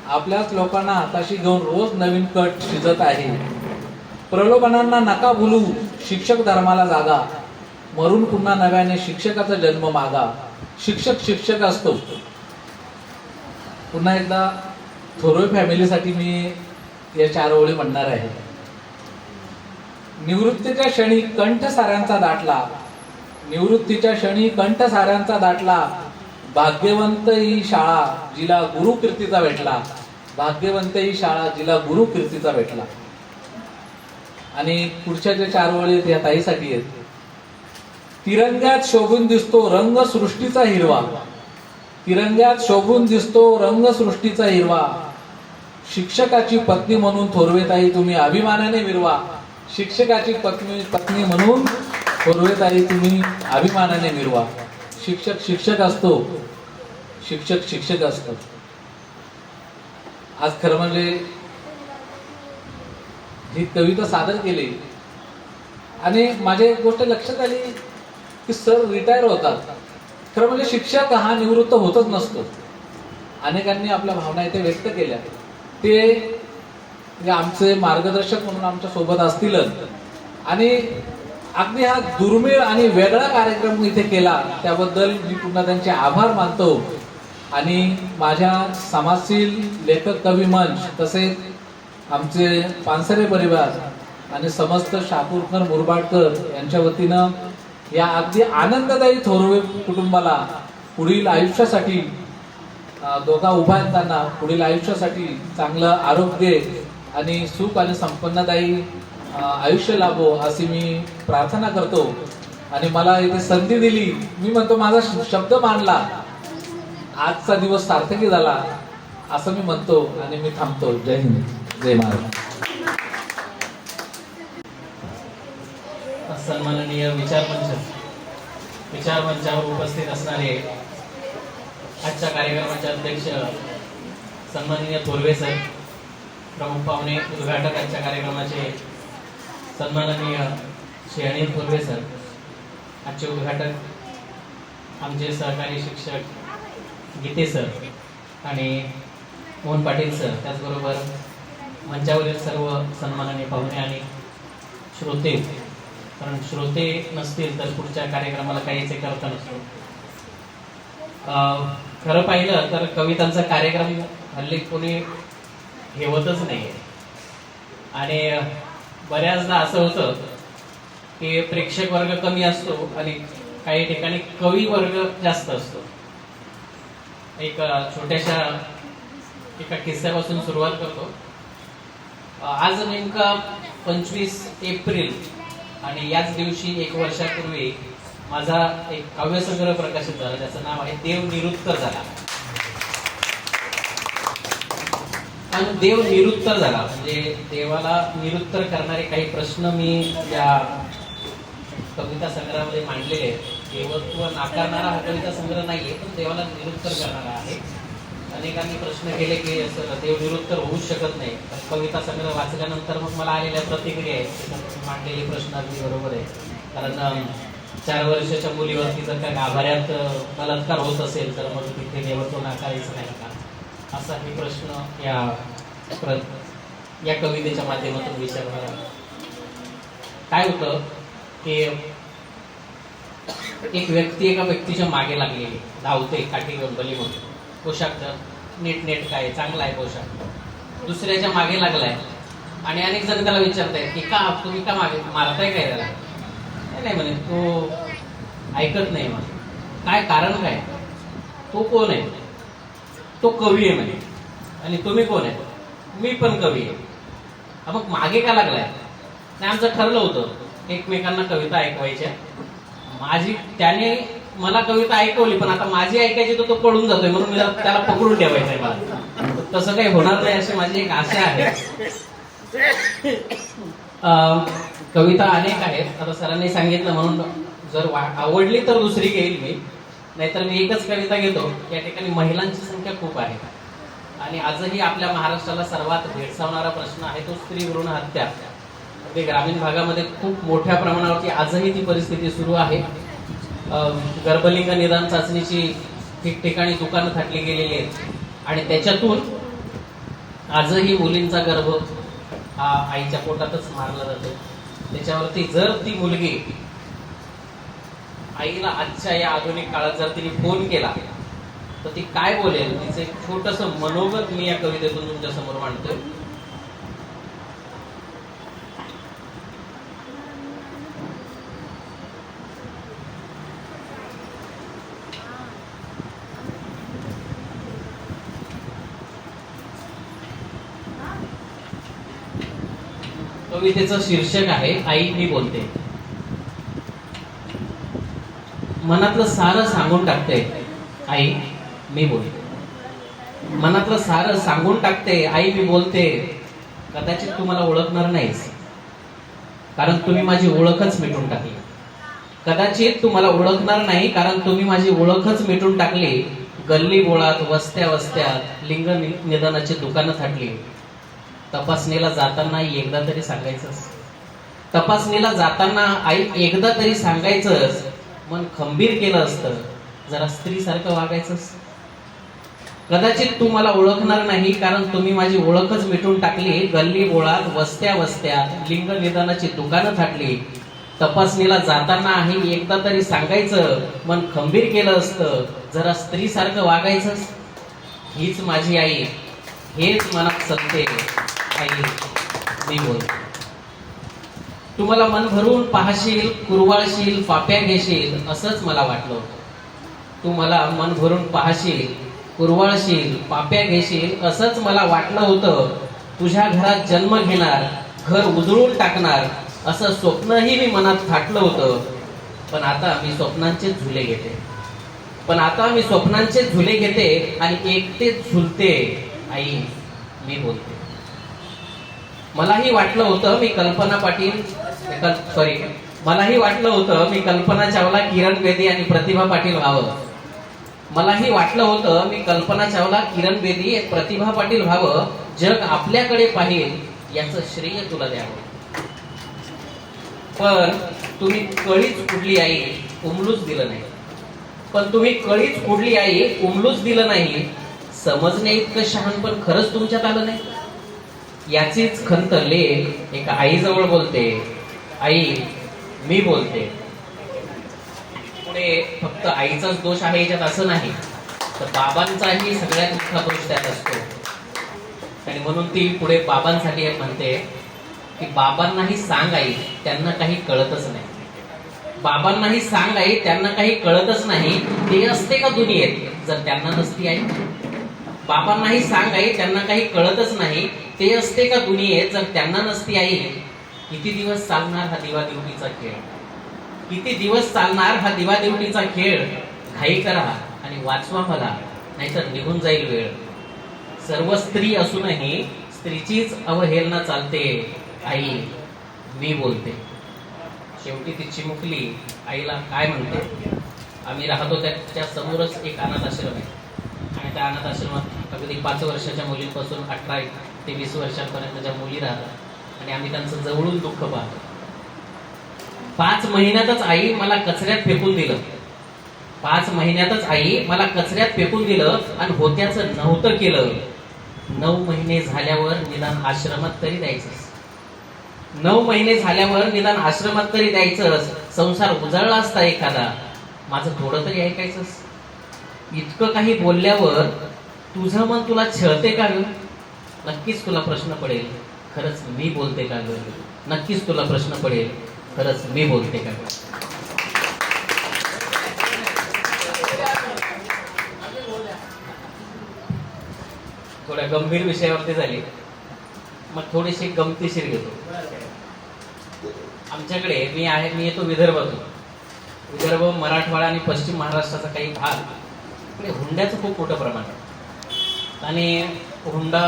आपल्याच लोकांना हाताशी घेऊन रोज नवीन कट शिजत आहे. प्रलोभनांना नका भुलू, शिक्षक धर्माला जागा, मरून पुन्हा नव्याने शिक्षकाचा जन्म मागा. शिक्षक शिक्षक असतो. पुन्हा एकदा थोरवे फॅमिलीसाठी मी या 4 ओळी म्हणणार आहे. निवृत्तीच्या क्षणी कंठ साऱ्यांचा दाटला, निवृत्तीच्या क्षणी कंठ साऱ्यांचा दाटला, भाग्यवंत ही शाळा जिला गुरु कीर्तीचा भेटला. भाग्यवंत ही शाळा जिला गुरु कीर्तीचा भेटला. आणि पुढच्या जे 4 ओळी आहेत या ताईसाठी आहेत. तिरंग्यात शोभून दिसतो रंग सृष्टीचा हिरवा, तिरंग्यात शोभून दिसतो रंग सृष्टीचा हिरवा, शिक्षकाची पत्नी म्हणून थोरवेताई तुम्ही अभिमानाने मिरवा, शिक्षकाची पत्नी म्हणून थोरवेताई तुम्ही अभिमानाने मिरवा. शिक्षक शिक्षक असतो, शिक्षक शिक्षक असतो. आज खरं म्हणजे ही कविता सादर केली आणि माझ्या एक गोष्ट लक्षात आली की सर रिटायर होतात. खरं म्हणजे शिक्षक हा निवृत्त होतच नसतो. अनेकांनी आपल्या भावना इथे व्यक्त केल्या. ते आमचे मार्गदर्शक म्हणून आमच्या सोबत असतीलच आणि अगदी हा दुर्मिळ आणि वेगळा कार्यक्रम इथे केला त्याबद्दल मी पुन्हा त्यांचे आभार मानतो. आणि माझ्या समाजशील लेखक कवी मंच तसेच आमचे पानसरे परिवार आणि समस्त शापूरकर मुरबाडकर यांच्या वतीनं या अगदी आनंददायी थोरवे कुटुंबाला पुढील आयुष्यासाठी दोघा उभा आहेत त्यांना पुढील आयुष्यासाठी चांगलं आरोग्य आणि सुख आणि संपन्नदायी आयुष्य लाभो अशी मी प्रार्थना करतो. आणि मला इथे संधी दिली, मी म्हणतो माझा शब्द मानला, आजचा दिवस सार्थकी झाला असं मी म्हणतो आणि मी थांबतो. जय हिंद, जय महाराष्ट्र. सन्माननीय विचारमंचावर उपस्थित असणारे आजच्या कार्यक्रमाचे अध्यक्ष सन्माननीय थोरवे सर, प्रमुख पाहुणे उद्घाटक आजच्या कार्यक्रमाचे सन्माननीय श्री अनिल थोरवे सर, आजचे उद्घाटक आमचे सहकारी शिक्षक गीते सर आणि मोहन पाटील सर, त्याचबरोबर मंचावरील सर्व सन्माननीय पाहुणे आणि श्रोते, कारण श्रोते नसतील तर पुढच्या कार्यक्रमाला काहीच एक अर्थ नसतो. खरं पाहिलं तर कवितांचा कार्यक्रम हल्ली कोणी ठेवतच नाही आणि बऱ्याचदा असं होतं की प्रेक्षक वर्ग कमी असतो आणि काही ठिकाणी कवी वर्ग जास्त असतो. एक छोट्याशा एका किस्स्यापासून सुरुवात करतो. आज नेमका 25 एप्रिल आणि याच दिवशी 1 वर्षापूर्वी माझा एक काव्यसंग्रह प्रकाशित झाला, ज्याचं नाव आहे देव निरुत्तर झाला. आणि देव निरुत्तर झाला म्हणजे देवाला निरुत्तर करणारे काही प्रश्न मी या कविता संग्रहामध्ये मांडलेले आहेत. देवत्व नाकारणारा हा कविता संग्रह नाहीये, पण देवाला निरुत्तर करणारा आहे. अनेकांनी प्रश्न केले की असं देव निरुत्तर होऊच शकत नाही. कविता संग्रह वाचल्यानंतर मग मला आलेल्या प्रतिक्रिया आहेत, मांडलेले प्रश्न अगदी बरोबर आहे. कारण 4 वर्षाच्या मुलीवरती जर का गाभाऱ्यात बलात्कार होत असेल तर मग तिथे देवत्व नाकारायचं नाही का, असा हे प्रश्न या कवितेच्या माध्यमातून विचारणार. काय होतं की एक व्यक्ती एका व्यक्तीच्या मागे लागलेली, धावते काठी घेऊन बली म्हणून, पोशाख नीट काय चांगला आहे पोशाख, दुसऱ्याच्या मागे लागलाय आणि अनेक जण त्याला विचारतायत की का तुम्ही का मागे मारताय काय त्याला. नाही म्हणे तो ऐकत नाही म्हणे. काय कारण काय, तो कोण आहे, तो कवी आहे म्हणे. आणि तुम्ही कोण आहे, मी पण कवी आहे. मग मागे का लागलाय. नाही आमचं ठरलं होतं एकमेकांना कविता ऐकवायच्या. माझी त्याने मला कविता ऐकवली पण आता माझी ऐकायची तो पळून जातोय म्हणून मी त्याला पकडून ठेवायचंय मला. तसं काही होणार नाही अशी माझी एक आशा आहे. कविता अनेक आहेत, आता सरांनी सांगितलं म्हणून जर आवडली तर दुसरी घेईल मी, नाहीतर मी एकच कविता घेतो. या ठिकाणी महिलांची संख्या खूप आहे आणि आजही आपल्या महाराष्ट्राला सर्वात भेडसावणारा प्रश्न आहे तो स्त्री भ्रूण हत्या. अगदी ग्रामीण भागामध्ये खूप मोठ्या प्रमाणावरती आजही ती परिस्थिती सुरू आहे. गर्भलिंग निदान चाचणीची ठिकठिकाणी दुकानं थाटली गेलेली आहेत आणि त्याच्यातून आजही मुलींचा गर्भ हा आईच्या पोटातच मारला जातो. त्याच्यावरती जर ती मुलगी आईला आजच्या या आधुनिक काळात जर तिने फोन केला तर ती काय बोलेल, तिचं एक छोटस मनोगत मी या कवितेतून तुमच्या समोर मांडतोय. कवितेचं शीर्षक आहे आई मी बोलते. मनातलं सारं सांगून टाकते आई मी बोलते. मनातलं सारं सांगून टाकते आई मी बोलते. कदाचित तुम्हाला ओळखणार नाहीस कारण तुम्ही माझी ओळखच मिटून टाकली. कदाचित तुम्हाला ओळखणार नाही कारण तुम्ही माझी ओळखच मिटून टाकली. गल्ली बोळात वस्त्या वस्त्यात लिंग निदानाची दुकानं थाटली. तपासणीला जाताना एकदा तरी सांगायचंस. तपासणीला जाताना आई एकदा तरी सांगायचंस. मन खंबीर केलं असतं जरा स्त्री सारखं वागायचंस. कदाचित तू मला ओळखणार नाही कारण तुम्ही माझी ओळखच मिटून टाकली. गल्ली बोळात वस्त्या वस्त्यात लिंग निदानाची दुकानं थाटली. तपासणीला जाताना आहे एकदा तरी सांगायचं. मन खंबीर केलं असतं जरा स्त्री सारखं वागायचंस. हीच माझी आई हेच मनात सत्य आई मी बोलते. तुम्हाला मन भरून पाहशील कुरवाळशील पाप्या घेशील असंच मला वाटलं होतं. तू मला मन भरून पाहशील कुरवाळशील पाप्या घेशील असंच मला वाटलं होतं. तुझ्या घरात जन्म घेणार घर उजळून टाकणार असं स्वप्नही मी मनात थाटलं होतं. पण आता मी स्वप्नांचे झुले घेते. आणि एकटेच झुलते आई मी बोलते. मलाही वाटलं होतं मी कल्पना चावला किरण बेदी आणि प्रतिभा पाटील व्हावं. मलाही वाटलं होतं मी कल्पना चावला किरण बेदी प्रतिभा पाटील व्हावं. जग आपल्याकडे पाहिल याचं श्रेय तुला द्यावं. पण तुम्ही कळीच कुठली आई उमलूच दिलं नाही. समजण्या इतकं शहाणपण खरंच तुमच्यात आलं नाही. याचीच खंत लेख एका आईजवळ बोलते. आई मी बोलते. पुढे फक्त आईचाच दोष आहे याच्यात असं नाही तर बाबांचाही सगळ्यात मोठा दोष त्यात असतो. आणि म्हणून ती पुढे बाबांसाठी एक म्हणते की बाबांनाही सांग आई त्यांना काही कळतच नाही. बाबांनाही सांग आई त्यांना काही कळतच नाही. ते असते का दुनियेत जर त्यांना नसती आई. बाबांनाही सांग आई त्यांना काही कळतच नाही. ते असते का दुनियेत जर त्यांना नसती आई. किती दिवस चालणार हा दिवादिवटीचा खेळ. किती दिवस चालणार हा दिवादिवटीचा खेळ. घाई करा आणि वाचवा मला नाहीतर निघून जाईल वेळ. सर्व स्त्री असूनही स्त्रीचीच अवहेलना चालते. आई मी बोलते. शेवटी ती चिमुकली आईला काय म्हणते. आम्ही राहतो त्याच्या समोरच एक अनाथ आश्रम आहे आणि त्या अनाथ आश्रमात अगदी 5 वर्षाच्या मुलींपासून 18 ते 20 वर्षांपर्यंतच्या मुली राहतात आणि आम्ही त्यांचं जवळून दुःख पाहतो. 5 महिन्यातच आई मला कचऱ्यात फेकून दिलं. 5 महिन्यातच आई मला कचऱ्यात फेकून दिलं आणि होत्याचं नव्हतं केलं. 9 महिने झाल्यावर निदान आश्रमात तरी द्यायचंस. 9 महिने झाल्यावर निदान आश्रमात तरी द्यायचंस. संसार उजळला असता एखादा माझं थोडं तरी ऐकायचंस. इतकं काही बोलल्यावर तुझं मन तुला छळते का ग. नक्कीच तुला प्रश्न पडेल खरंच मी बोलते का ग. नक्कीच तुला प्रश्न पडेल खरंच मी बोलते का ग. थोड्या गंभीर विषयावरती झाली मग थोडीशी गमतीशीर घेतो. आमच्याकडे मी येतो विदर्भातून. विदर्भ मराठवाडा आणि पश्चिम महाराष्ट्राचा काही भाग इकडे हुंड्याचं खूप मोठं प्रमाण आहे. आणि हुंडा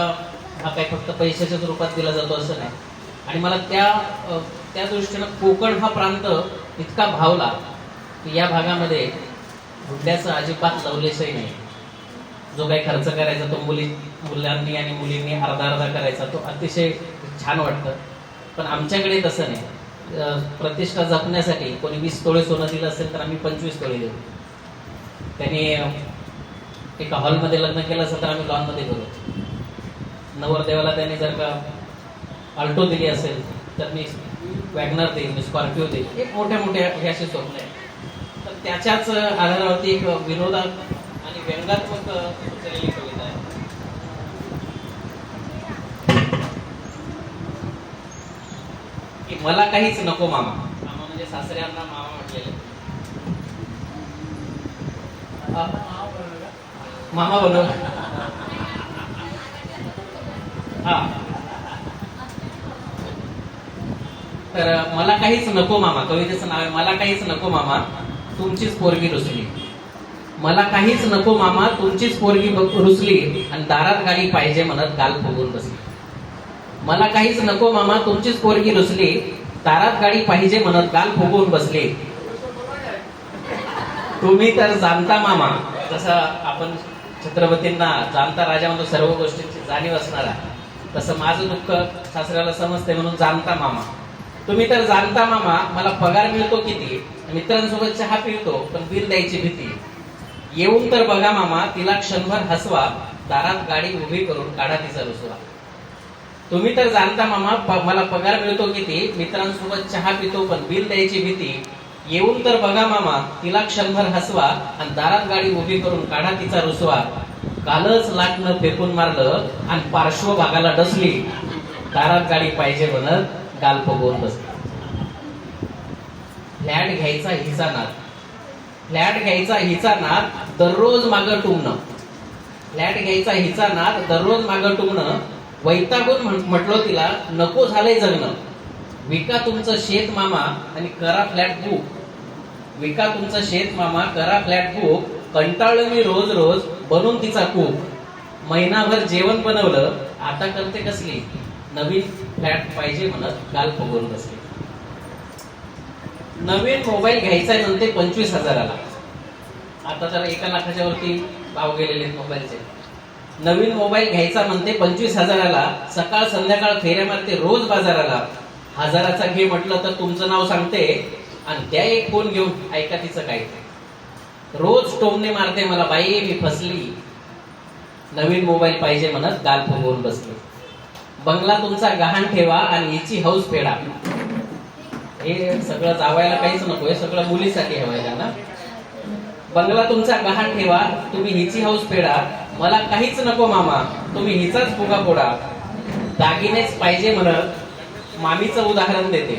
हा काही फक्त पैशाच्याच रूपात दिला जातो असं नाही. आणि मला त्या दृष्टीनं कोकण हा प्रांत इतका भावला की या भागामध्ये हुंड्याचं अजिबात लवलेसही नाही. जो काही खर्च करायचा तो मुलांनी आणि मुलींनी अर्धा करायचा तो अतिशय छान वाटतं. पण आमच्याकडे तसं नाही. प्रतिष्ठा जपण्यासाठी कोणी 20 तोळे सोनं दिलं असेल तर आम्ही 25 तोळे देऊ. त्यांनी एका हॉलमध्ये लग्न केलं असेल तर आम्ही लॉनमध्ये करू. नवरदेवाला त्यांनी जर का अल्टो दिली असेल तर मी वॅगनर देईल, मी स्कॉर्पिओ देईल. एक मोठ्या हे असे स्वप्न आहे. तर त्याच्याच आधारावरती एक विनोदात आणि व्यंगात्मक सुचलेली कविता आहे. की मला काहीच नको मामा. मामा म्हणजे सासऱ्यांना मामा म्हटलेले. मामा बनव. हा तर मला काहीच नको मामा, कवितेचं नाव आहे मला काहीच नको मामा तुमचीच पोरगी रुसली. मला काहीच नको मामा तुमचीच पोरगी रुसली आणि दारात गाडी पाहिजे म्हणत गाल फुगून बसली. मला काहीच नको मामा तुमचीच पोरगी रुसली, दारात गाडी पाहिजे म्हणत गाल फुगवून बसली. तुम्ही तर जाणता मामा, जसं आपण छत्रपतींना जाणता राजा म्हणतो सर्व गोष्टींची जाणीव असणारा, तसं माझं दुःख सासऱ्याला समजते म्हणून जाणता मामा. तुम्ही तर जाणता मामा मला पगार मिळतो किती, मित्रांसोबत चहा पिळतो पण बिल द्यायची भीती. येऊन तर बघा मामा तिला क्षणभर हसवा, दारात गाडी उभी करून काढा तिचा रुसवा. तुम्ही तर जाणता मामा मला पगार मिळतो किती, मित्रांसोबत चहा पितो पण बिल द्यायची भीती. येऊन तर बघा मामा तिला क्षणभर हसवा आणि दारात गाडी उभी करून काढा तिचा रुसवा. कालच लाटणं फेकून मारलं आणि पार्श्वभागाला डसली, दारात गाडी पाहिजे म्हणत गाल फुगवून बसली. फ्लॅट घ्यायचा हिचा नाद, फ्लॅट घ्यायचा हिचा नाद दररोज मागं टुमणं. फ्लॅट घ्यायचा हिचा नाद दररोज मागं टुमणं. वैतागून म्हटलो तिला नको झालंय जगणं. विका तुमचं शेत मामा आणि करा फ्लॅट बुक. विका तुमचं शेत मामा करा फ्लॅट बुक. कंटाळलो मी रोज रोज बनून तिचा कूक. महिनाभर जेवण बनवलं आता करते कसली, नवीन फ्लॅट पाहिजे म्हणत गाल फुगवून बसली. नवीन मोबाईल घ्यायचा म्हणते 25,000ला. आता जरा 1 लाखाच्या वरती भाव गेलेले मोबाईलचे. नवीन मोबाईल घ्यायचा म्हणते 25,000ला. सकाळ संध्याकाळ फेऱ्या मारते रोज बाजाराला. 1000चा घे म्हटलं तर तुमचं नाव सांगते आणि त्या एक फोन घेऊन ऐका तिचं काय. रोज टोमणे मारते मला बाई मी फसली. नवीन मोबाईल पाहिजे म्हणत गाल फुगवून बसली. बंगला तुमचा गहाण ठेवा आणि हिची हौस फेडा. हे सगळं जावायला काहीच नको, हे सगळं मुलीसाठी हवायला ना. बंगला तुमचा गहाण ठेवा तुम्ही हिची हौस फेडा. मला काहीच नको मामा तुम्ही हिचाच फुगा फोडा. दागिनेच पाहिजे म्हणत मामीचं उदाहरण देते.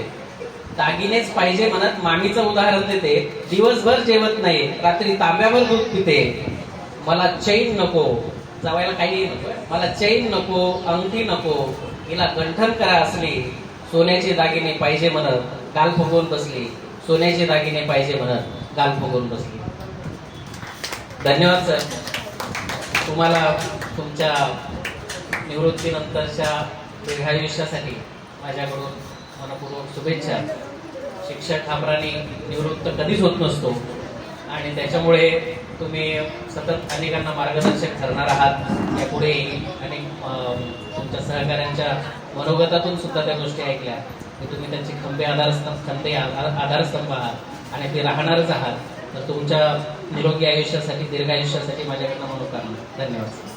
दागिनेच पाहिजे म्हणत मामीचं उदाहरण देते. दिवसभर जेवत नाही रात्री तांब्यावर दूध पिते. मला चैन नको, जावायला काही नको, मला चैन नको अंगठी नको. हिला गंठन करा असली. सोन्याचे दागिने पाहिजे म्हणत गाल फुगवून बसली. सोन्याचे दागिने पाहिजे म्हणत गाल फुगवून बसली. धन्यवाद सर. तुम्हाला तुमच्या निवृत्तीनंतरच्या दीर्घायुष्यासाठी माझ्याकडून मनपूर्वक शुभेच्छा. शिक्षक हा प्राणी निवृत्त कधीच होत नसतो आणि त्याच्यामुळे तुम्ही सतत अनेकांना मार्गदर्शक ठरणार आहात. यापुढे अनेक तुमच्या सहकाऱ्यांच्या मनोगतातून सुद्धा त्या गोष्टी ऐकल्या की तुम्ही त्यांचे खंबे आधारस्तंभ आहात आणि ते राहणारच आहात. तर तुमच्या निरोगी आयुष्यासाठी दीर्घ आयुष्यासाठी माझ्याकडनं मनोकामना. धन्यवाद.